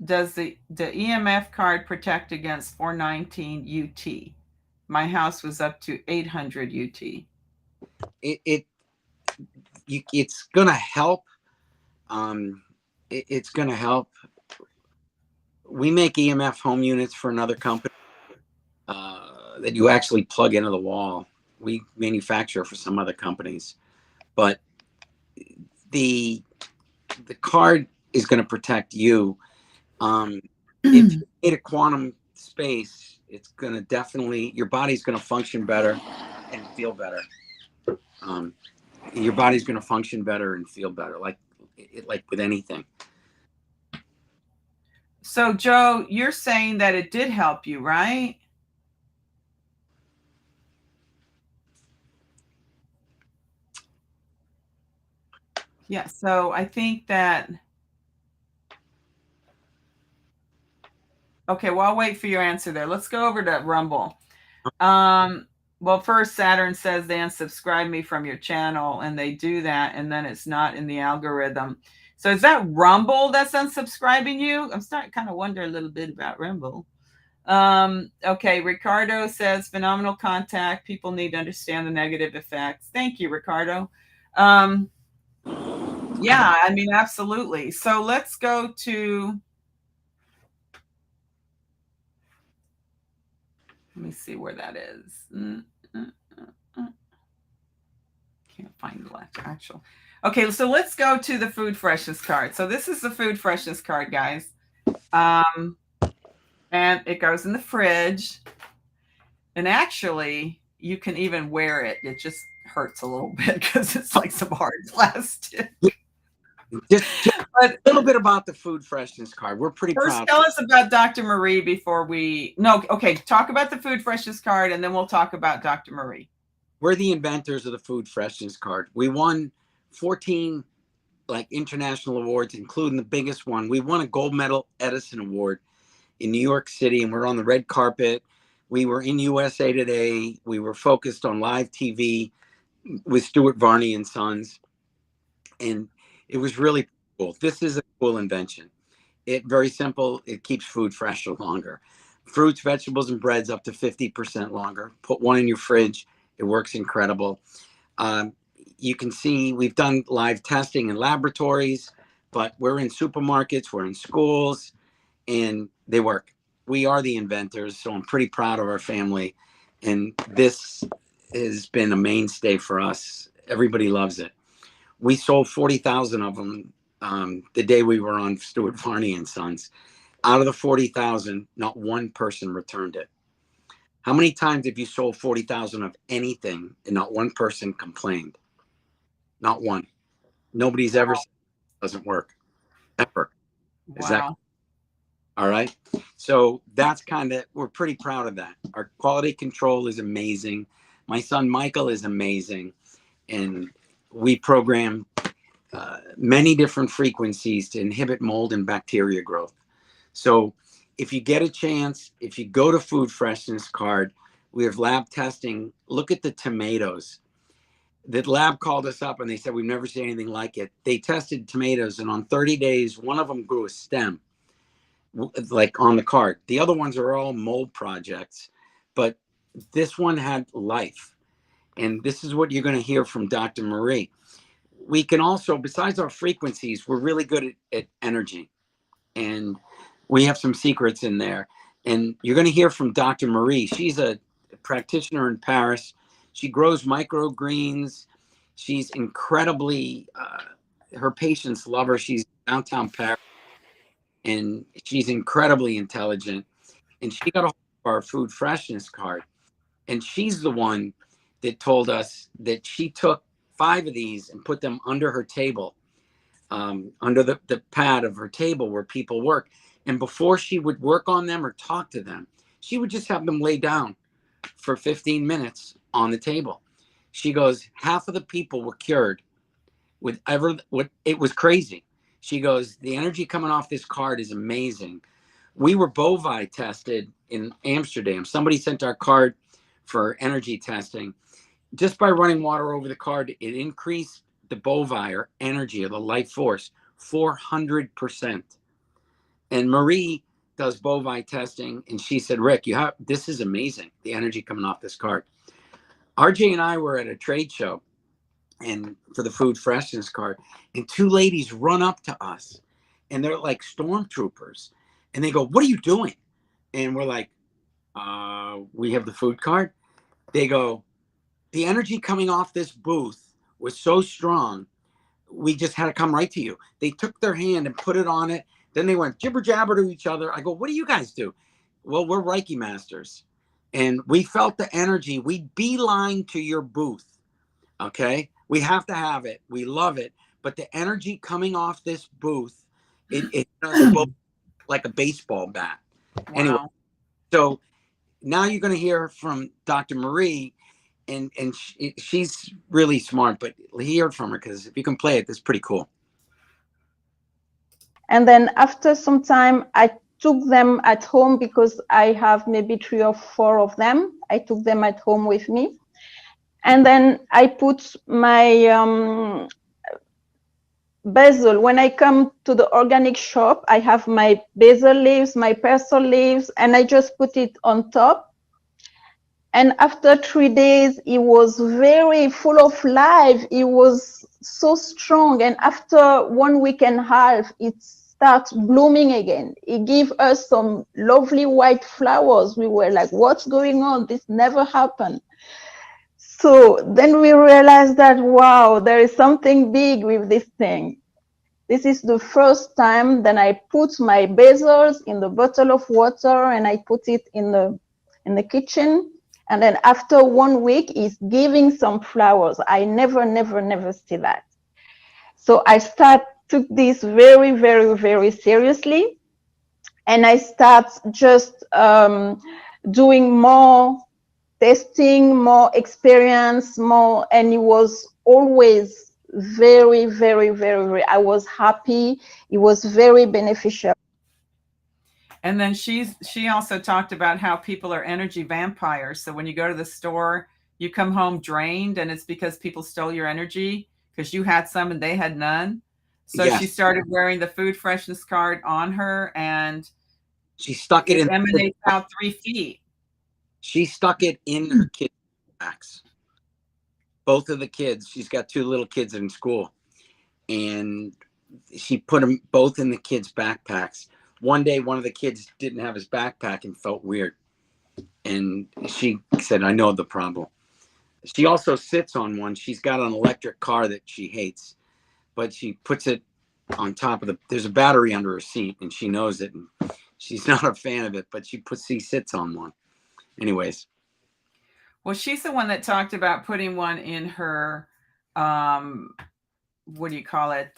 does the EMF card protect against 419 UT? My house was up to 800 UT. It's gonna help. It's gonna help. We make EMF home units for another company that you actually plug into the wall. We manufacture for some other companies, but the card is going to protect you. If you need a quantum space, it's going to definitely, your body's going to function better and feel better. Your body's going to function better and feel better, like with anything. So Joe, you're saying that it did help you, right? Yeah, so I think that, okay, well, I'll wait for your answer there. Let's go over to Rumble. Well, first Saturn says they unsubscribe me from your channel, and they do that, and then it's not in the algorithm. So is that Rumble that's unsubscribing you? I'm starting to kind of wonder a little bit about Rumble. Okay, Ricardo says phenomenal contact. People need to understand the negative effects. Thank you, Ricardo. Yeah, I mean, absolutely. So let's go to, let me see where that is. Can't find the actual. Okay, so let's go to the food freshness card. So this is the food freshness card, guys. And it goes in the fridge. And actually, you can even wear it. It just hurts a little bit because it's like some hard plastic. Just a little bit about the food freshness card. We're pretty First, proud. tell us about Dr. Marie before we. No, okay. Talk about the food freshness card, and then we'll talk about Dr. Marie. We're the inventors of the food freshness card. We won 14 international awards, including the biggest one. We won a gold medal Edison Award in New York City, and we're on the red carpet. We were in USA Today. We were focused on live TV with Stuart Varney and Sons, and it was really cool. This is a cool invention. It very simple. It keeps food fresher longer. Fruits, vegetables, and breads up to 50% longer. Put one in your fridge. It works incredible. You can see we've done live testing in laboratories, but we're in supermarkets, we're in schools, and they work. We are the inventors, so I'm pretty proud of our family. And this has been a mainstay for us. Everybody loves it. We sold 40,000 of them the day we were on Stuart Varney and Sons. Out of the 40,000, not one person returned it. How many times have you sold 40,000 of anything and not one person complained? Not one. Nobody's ever said it doesn't work. Ever. Is that all right? So that's we're pretty proud of that. Our quality control is amazing. My son Michael is amazing. And we program many different frequencies to inhibit mold and bacteria growth. So if you get a chance, if you go to Food Freshness Card, we have lab testing. Look at the tomatoes. The lab called us up and they said, we've never seen anything like it. They tested tomatoes, and on 30 days, one of them grew a stem, like on the card. The other ones are all mold projects, but this one had life. And this is what you're going to hear from Dr. Marie. We can also, besides our frequencies, we're really good at energy. And we have some secrets in there. And you're going to hear from Dr. Marie. She's a practitioner in Paris. She grows microgreens. She's incredibly, her patients love her. She's downtown Paris. And she's incredibly intelligent. And she got a hold of our food freshness card. And she's the one that told us that she took 5 of these and put them under her table, under the pad of her table where people work. And before she would work on them or talk to them, she would just have them lay down for 15 minutes on the table. She goes, half of the people were cured it was crazy. She goes, the energy coming off this card is amazing. We were bovine tested in Amsterdam. Somebody sent our card for energy testing. Just by running water over the card, it increased the bovine or energy of the life force 400%. And Marie does bovine testing, and she said, Rick, this is amazing, the energy coming off this card. RJ and I were at a trade show and for the food freshness card, and 2 ladies run up to us, and they're like stormtroopers, and they go, what are you doing? And we're like, we have the food card. They go, the energy coming off this booth was so strong, we just had to come right to you. They took their hand and put it on it. Then they went jibber jabber to each other. I go, what do you guys do? Well, we're Reiki masters. And we felt the energy. We beeline to your booth. Okay. We have to have it. We love it. But the energy coming off this booth, it does like a baseball bat. Wow. Anyway, so now you're going to hear from Dr. Marie. and she's really smart. But hear it from her, because if you can play it, that's pretty cool. And then after some time, I took them at home because I have maybe 3 or 4 of them. I took them at home with me. And then I put my basil. When I come to the organic shop, I have my basil leaves, my parsley leaves, and I just put it on top. And after 3 days, it was very full of life. It was so strong. And after 1 week and a half, it starts blooming again. It gave us some lovely white flowers. We were like, what's going on? This never happened. So then we realized that, wow, there is something big with this thing. This is the first time that I put my basils in the bottle of water and I put it in the kitchen. And then after 1 week, it's giving some flowers. I never see that. So I took this very, very, very seriously. And I start just doing more testing, more experience, more, and it was always very, very, very, very, I was happy. It was very beneficial. And then she also talked about how people are energy vampires. So when you go to the store, you come home drained, and it's because people stole your energy because you had some and they had none. So Yes. she started wearing the food freshness card on her, and she stuck it in. Emanates out 3 feet. She stuck it in her kids' backpacks. Both of the kids. She's got 2 little kids in school, and she put them both in the kids' backpacks. One day, one of the kids didn't have his backpack and felt weird. And she said, I know the problem. She also sits on one. She's got an electric car that she hates, but she puts it on top of there's a battery under her seat, and she knows it. And she's not a fan of it, but she sits on one. Anyways. Well, she's the one that talked about putting one in her, what do you call it?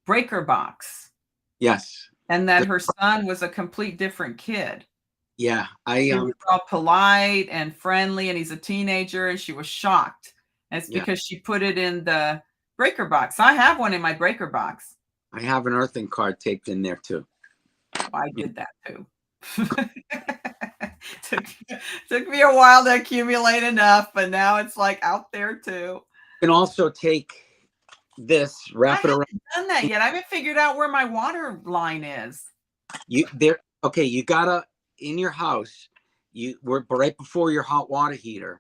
Breaker box. Yes. And that her son was a complete different kid. Yeah. He was all polite and friendly, and he's a teenager, and she was shocked. And it's because she put it in the breaker box. I have one in my breaker box. I have an earthing card taped in there too. Well, I did that too. took me a while to accumulate enough, but now it's like out there too. You can also take this, wrap it around. I haven't done that yet. I haven't figured out where my water line is. Okay, you gotta, in your house, we're right before your hot water heater.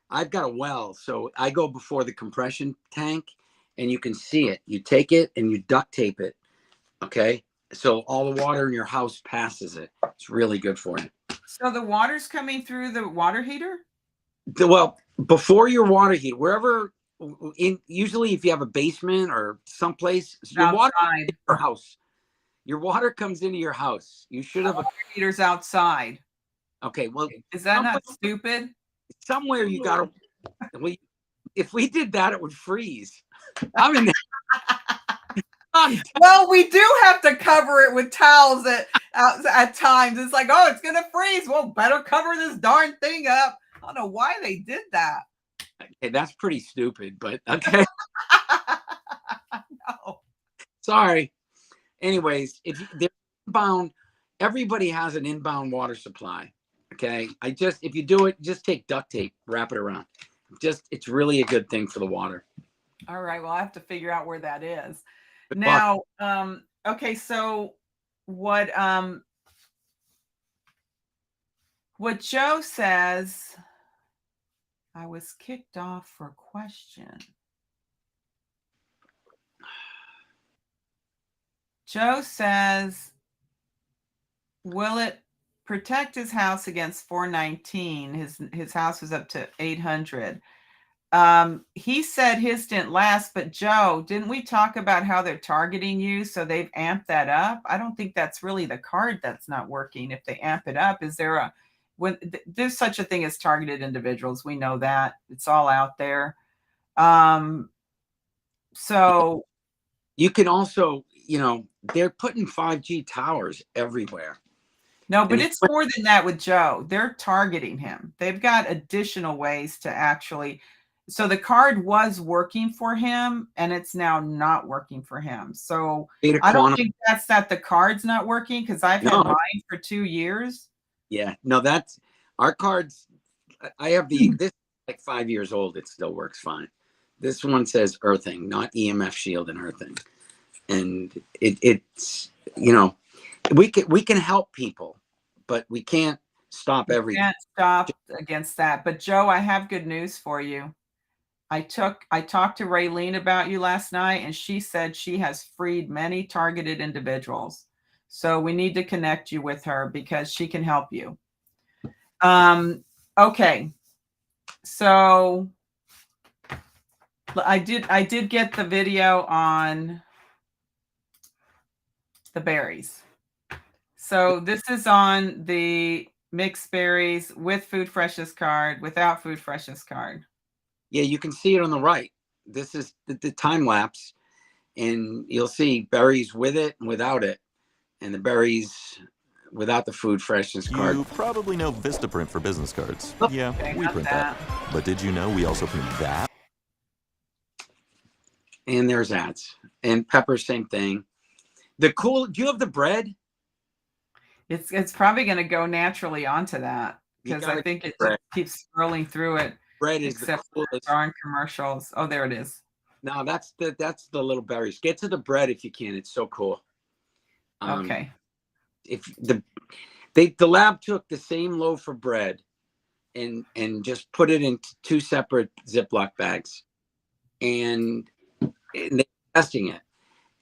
I've got a well, so I go before the compression tank, and you can see it. You take it and you duct tape it. Okay, so all the water in your house passes it. It's really good for you. So the water's coming through the water heater? Well, before your water heater, wherever, usually if you have a basement or someplace, your water in your house. Your water comes into your house. You should have a heater's outside. Okay, well, is that not stupid? Somewhere you gotta. If we did that, it would freeze. I mean, well, we do have to cover it with towels at times. It's like, oh, it's gonna freeze. Well, better cover this darn thing up. I don't know why they did that. Okay, that's pretty stupid, but okay. No. Sorry. Anyways, if they're inbound, everybody has an inbound water supply. Okay, if you do it, just take duct tape, wrap it around. It's really a good thing for the water. All right. Well, I have to figure out where that is. Good now. Okay. So what Joe says, I was kicked off for a question. Joe says, will it protect his house against 419? His house was up to 800. He said his didn't last, but Joe, didn't we talk about how they're targeting you? So they've amped that up. I don't think that's really the card that's not working. If they amp it up, is there there's such a thing as targeted individuals. We know that it's all out there. So you can also, they're putting 5G towers everywhere. No, but And it's more than that with Joe. They're targeting him. They've got additional ways to actually. So the card was working for him and it's now not working for him. So I don't think that's that the card's not working, because I've had mine for 2 years. Yeah, no, that's our cards. I have this like 5 years old. It still works fine. This one says earthing, not EMF shield and earthing. And it's, you know, we can help people, but we can't stop everything. Can't stop against that. But Joe, I have good news for you. I talked to Raylene about you last night, and she said she has freed many targeted individuals. So we need to connect you with her because she can help you. Okay. So I did get the video on the berries. So this is on the mixed berries with food freshness card, without food freshness card. Yeah, you can see it on the right. This is the time lapse, and you'll see berries with it and without it, and the berries without the food freshness card. You probably know Vistaprint for business cards. Oh, yeah, we print that. But did you know we also print that? And there's ads. And Pepper, same thing. Do you have the bread? It's probably going to go naturally onto that, because I think it just keeps scrolling through it. Bread is except for darn commercials. Oh, there it is. No, that's the little berries. Get to the bread if you can. It's so cool. Okay. If the lab took the same loaf of bread and just put it in 2 separate Ziploc bags, and they're testing it.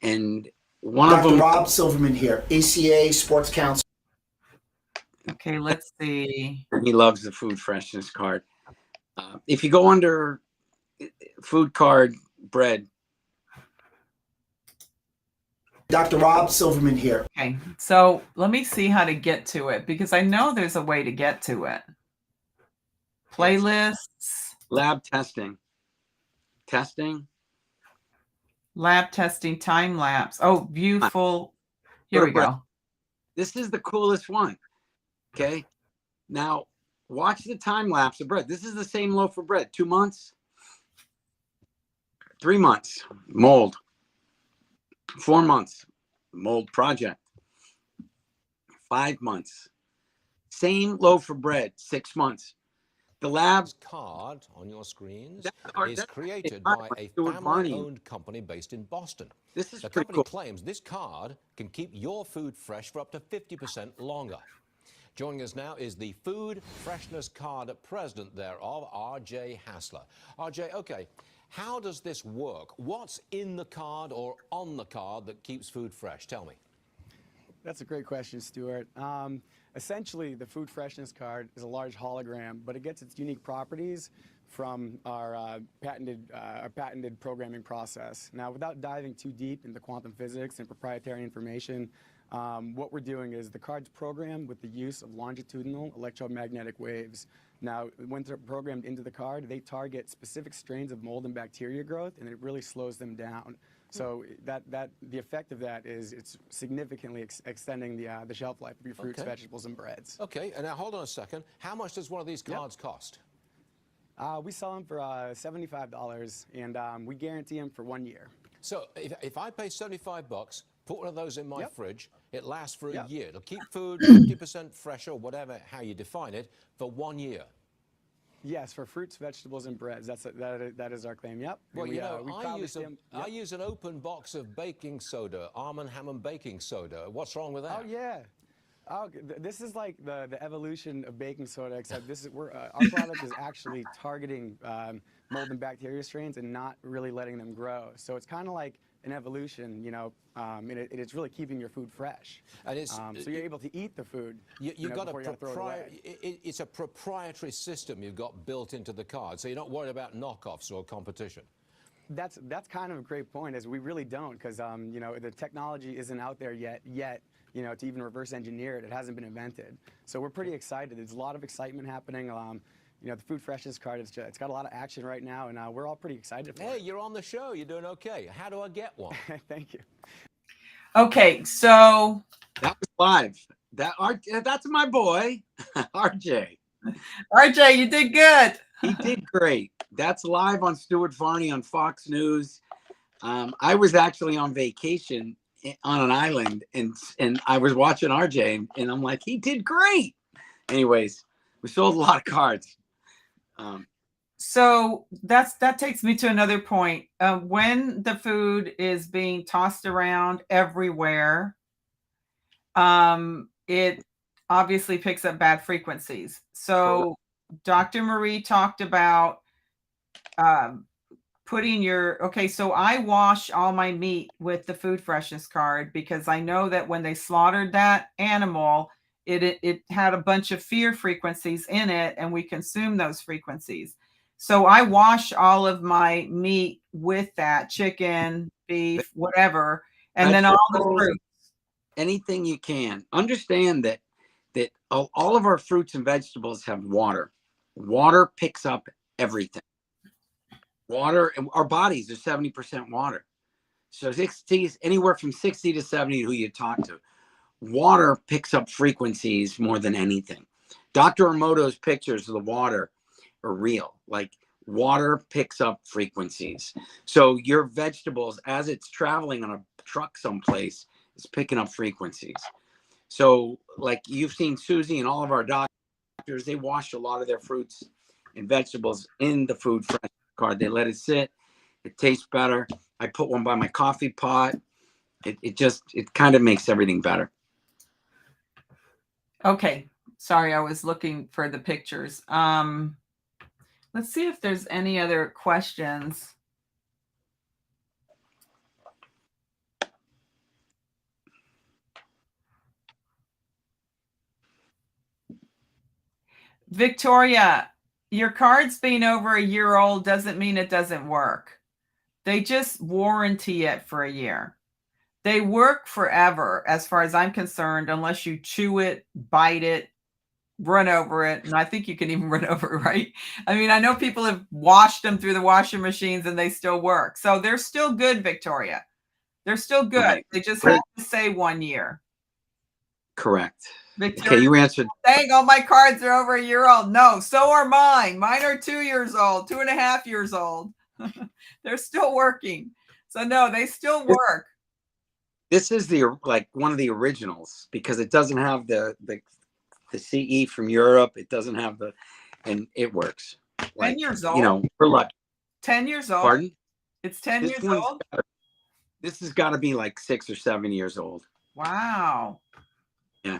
And one of them, Rob Silverman here, ACA Sports Council. Okay, let's see. He loves the food freshness card. If you go under food card bread. Dr. Rob Silverman here. Okay, so let me see how to get to it, because I know there's a way to get to it. Playlists. Lab testing. Lab testing, time lapse. Oh, view full. Here we go. This is the coolest one. Okay. Now, watch the time lapse of bread. This is the same loaf of bread. 2 months, 3 months, mold. 4 months, mold project. 5 months, same loaf of bread. 6 months. The lab's card on your screens is created by a family-owned company based in Boston. This is the pretty company cool. Claims this card can keep your food fresh for up to 50% longer. Joining us now is the Food Freshness Card president thereof, R.J. Hassler. R.J., okay, how does this work? What's in the card or on the card that keeps food fresh? Tell me. That's a great question, Stuart. Essentially, the Food Freshness Card is a large hologram, but it gets its unique properties from our patented programming process. Now, without diving too deep into quantum physics and proprietary information, what we're doing is the card's programmed with the use of longitudinal electromagnetic waves. Now, when they're programmed into the card, they target specific strains of mold and bacteria growth, and it really slows them down. So the effect of that is it's significantly extending the shelf life of your fruits, vegetables, and breads. Okay, and now hold on a second. How much does one of these cards cost? We sell them for $75, and we guarantee them for 1 year. So if I pay $75, put one of those in my fridge, it lasts for a year. It'll keep food 50% fresher, whatever, how you define it, for 1 year. Yes, for fruits, vegetables, and breads. That is our claim. Yep. Well, you know, I use an open box of baking soda, Arm & Hammer baking soda. What's wrong with that? Oh yeah. Oh, this is like the evolution of baking soda, except this is our product is actually targeting mold and bacteria strains and not really letting them grow. So it's kind of like an evolution, you know, and it's really keeping your food fresh. And it's, so you're able to eat the food. You've got it's a proprietary system you've got built into the card, so you're not worried about knockoffs or competition. That's kind of a great point, as we really don't, because you know, the technology isn't out there yet, you know, to even reverse engineer it. It hasn't been invented. So we're pretty excited. There's a lot of excitement happening. You know, the Food Freshness Card, it's got a lot of action right now, and we're all pretty excited for it. Hey, you're on the show. You're doing okay. How do I get one? Thank you. Okay, so that was live. That's my boy, RJ. RJ, you did good. He did great. That's live on Stuart Varney on Fox News. I was actually on vacation on an island, and I was watching RJ, and I'm like, he did great. Anyways, we sold a lot of cards. So that takes me to another point. When the food is being tossed around everywhere, it obviously picks up bad frequencies. So Dr. Marie talked about putting so I wash all my meat with the food freshness card, because I know that when they slaughtered that animal, it had a bunch of fear frequencies in it, and we consume those frequencies. So I wash all of my meat with that, chicken, beef, whatever, and then all the fruits. Anything you can. Understand that all of our fruits and vegetables have water. Water picks up everything. Water, and our bodies are 70% water. So anywhere from 60 to 70, who you talk to. Water picks up frequencies more than anything. Dr. Emoto's pictures of the water are real. Like, water picks up frequencies. So your vegetables, as it's traveling on a truck someplace, is picking up frequencies. So like you've seen Susie and all of our doctors, they wash a lot of their fruits and vegetables in the food fresh card. They let it sit. It tastes better. I put one by my coffee pot. It kind of makes everything better. Okay. Sorry, I was looking for the pictures. Let's see if there's any other questions. Victoria, your cards being over a year old doesn't mean it doesn't work. They just warranty it for a year. They work forever, as far as I'm concerned, unless you chew it, bite it, run over it. And I think you can even run over it, right? I mean, I know people have washed them through the washing machines and they still work. So they're still good, Victoria. They're still good. Right. They just have to say 1 year. Correct. Victoria, okay, you answered. Dang, all my cards are over a year old. No, so are mine. Mine are 2 years old, 2.5 years old. They're still working. So no, they still work. This is one of the originals, because it doesn't have the CE from Europe. It doesn't have and it works. 10 years old. You know, we're lucky. 10 years old. Pardon? It's 10 years old. This has got to be like 6 or 7 years old. Wow. Yeah.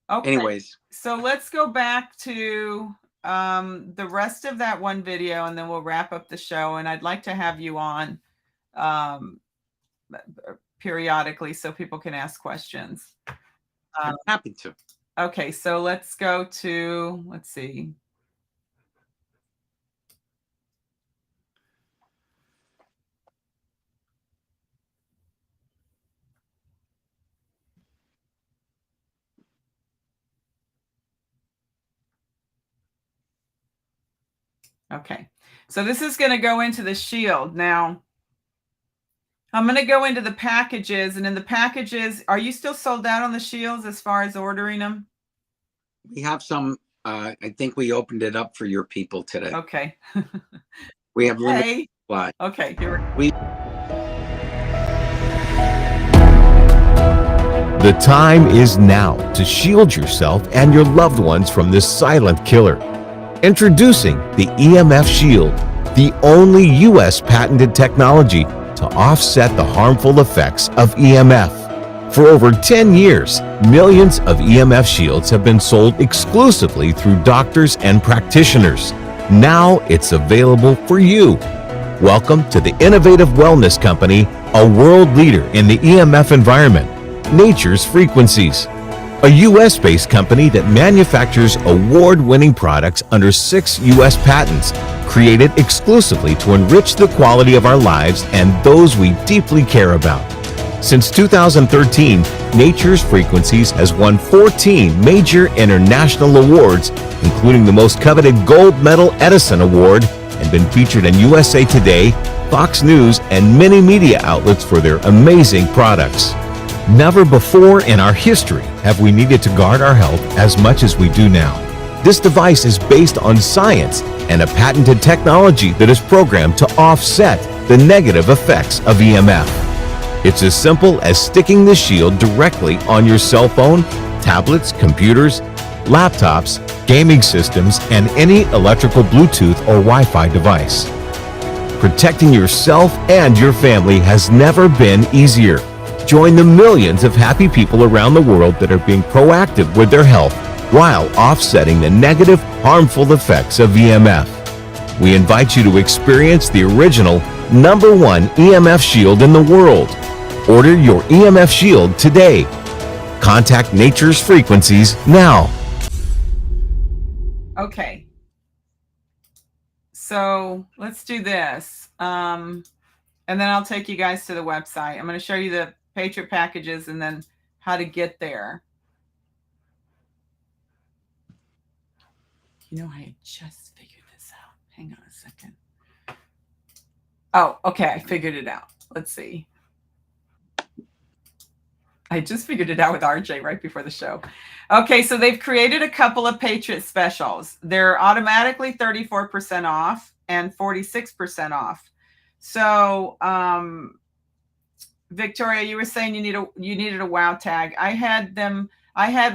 Okay. Anyways. So let's go back to the rest of that one video, and then we'll wrap up the show. And I'd like to have you on periodically so people can ask questions. I'm happy to. Okay, so let's go to, let's see. Okay, so this is going to go into the shield. Now, I'm going to go into the packages, and in the packages, are you still sold out on the shields as far as ordering them? We have some. I think we opened it up for your people today. Okay. We have limited supply. Okay, here we. The time is now to shield yourself and your loved ones from this silent killer. Introducing the EMF Shield, the only U.S. patented technology to offset the harmful effects of EMF. For over 10 years, millions of EMF shields have been sold exclusively through doctors and practitioners. Now it's available for you. Welcome to the innovative wellness company, a world leader in the EMF environment, Nature's Frequencies. A U.S.-based company that manufactures award-winning products under 6 U.S. patents, created exclusively to enrich the quality of our lives and those we deeply care about. Since 2013, Nature's Frequencies has won 14 major international awards, including the most coveted Gold Medal Edison Award, and been featured in USA Today, Fox News, and many media outlets for their amazing products. Never before in our history have we needed to guard our health as much as we do now. This device is based on science and a patented technology that is programmed to offset the negative effects of EMF. It's as simple as sticking the shield directly on your cell phone, tablets, computers, laptops, gaming systems, and any electrical Bluetooth or Wi-Fi device. Protecting yourself and your family has never been easier. Join the millions of happy people around the world that are being proactive with their health while offsetting the negative, harmful effects of EMF. We invite you to experience the original #1 EMF shield in the world. Order your EMF shield today. Contact Nature's Frequencies now. Okay. So let's do this. And then I'll take you guys to the website. I'm going to show you the Patriot packages and then how to get there. You know, I had just figured this out. Hang on a second. Oh, okay. I figured it out. Let's see. I just figured it out with RJ right before the show. Okay, so they've created a couple of Patriot specials. They're automatically 34% off and 46% off. So, Victoria, you were saying you needed a wow tag. I had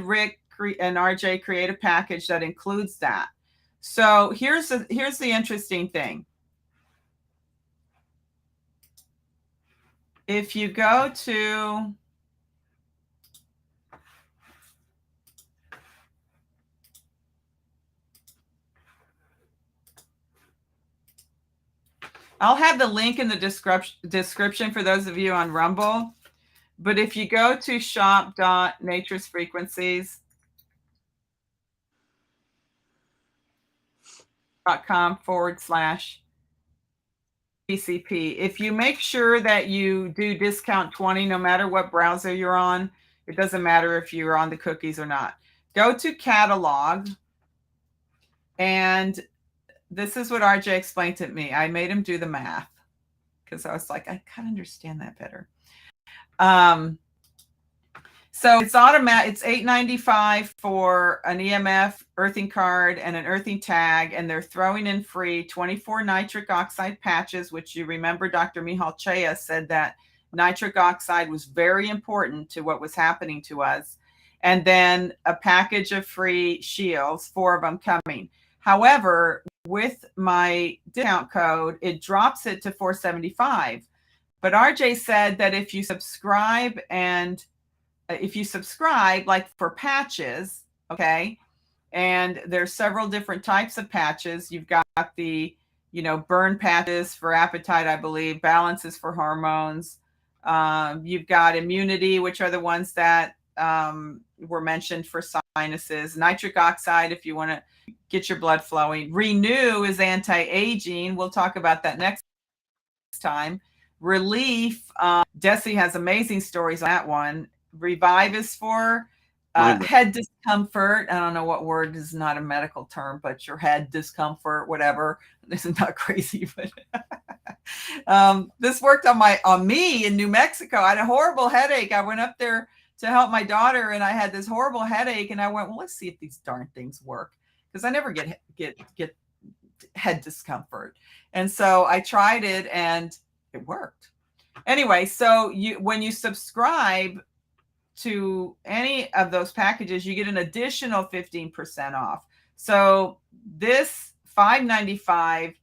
Rick and RJ create a package that includes that. So here's the interesting thing. If you go to I'll have the link in the description for those of you on Rumble. But if you go to shop.naturesfrequencies.com/PCP, if you make sure that you do discount 20, no matter what browser you're on, it doesn't matter if you're on the cookies or not. Go to catalog, and this is what RJ explained to me. I made him do the math because I was like, I kind of understand that better. So it's automatic. It's $8.95 for an EMF earthing card and an earthing tag, and they're throwing in free 24 nitric oxide patches, which you remember Dr. Mihal Chaya said that nitric oxide was very important to what was happening to us. And then a package of free shields, 4 of them coming. However, with my discount code, it drops it to $475. But RJ said that if you subscribe like for patches, okay, and there's several different types of patches. You've got the, burn patches for appetite, I believe, balances for hormones. You've got immunity, which are the ones that were mentioned for sinuses. Nitric oxide, if you want to get your blood flowing. Renew is anti-aging. We'll talk about that next time. Relief, Desi has amazing stories on that one. Revive is for head discomfort. I don't know what word is not a medical term, but your head discomfort, whatever. This is not crazy, but this worked on me in New Mexico. I had a horrible headache. I went up there to help my daughter, and I had this horrible headache, and I went, well, let's see if these darn things work, because I never get head discomfort. And so I tried it, and it worked. Anyway, so when you subscribe to any of those packages, you get an additional 15% off. So this $595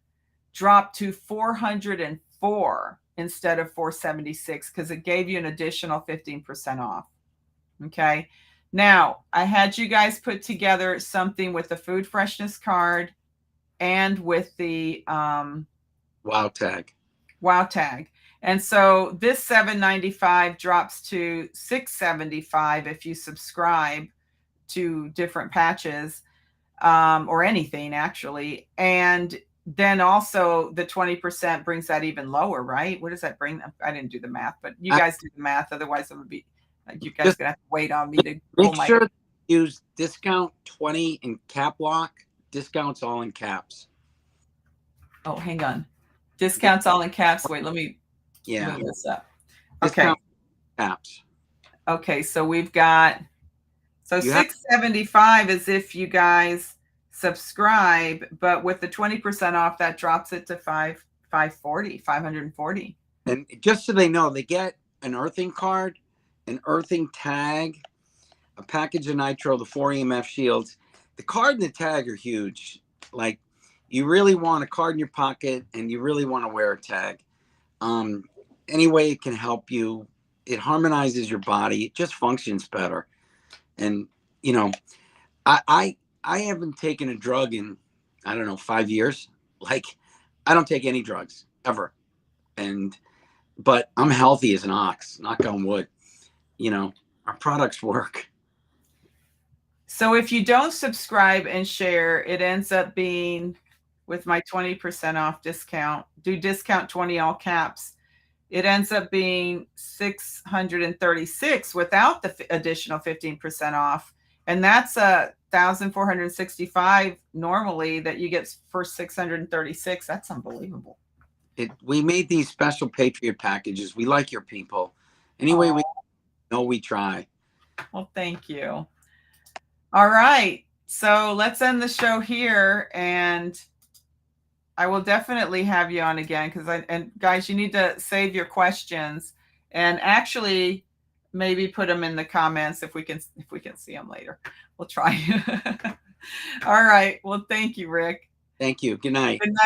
dropped to $404 instead of $476 because it gave you an additional 15% off. Okay. Now, I had you guys put together something with the food freshness card and with the wow tag. Wow tag. And so this $795 drops to $675 if you subscribe to different patches or anything, actually. And then also the 20% brings that even lower, right? What does that bring? I didn't do the math, but you guys do the math. Otherwise, it would be you guys gonna have to wait on me to make sure you use discount 20 in cap lock. Discounts all in caps. Oh, hang on. Discounts all in caps. Wait, let me move this up. Okay. Caps. Okay, so we've got, so You have- $675 is if you guys subscribe, but with the 20% off, that drops it to $540. And just so they know, they get an earthing card, an earthing tag, a package of nitro, the 4 EMF shields. The card and the tag are huge. Like, you really want a card in your pocket, and you really want to wear a tag. Any way it can help you, it harmonizes your body. It just functions better. And you know, I haven't taken a drug in, I don't know, 5 years. Like, I don't take any drugs ever. But I'm healthy as an ox, knock on wood. You know, our products work. So if you don't subscribe and share, it ends up being, with my 20% off discount, do discount 20 all caps, it ends up being $636 without the additional 15% off. And that's $1,465 normally that you get for $636. That's unbelievable. We made these special Patriot packages. We like your people. Anyway, we know we try. Well, thank you. All right. So let's end the show here, and I will definitely have you on again, because and guys, you need to save your questions and actually maybe put them in the comments if we can see them later. We'll try. All right. Well, thank you, Rick. Thank you. Good night. Good night.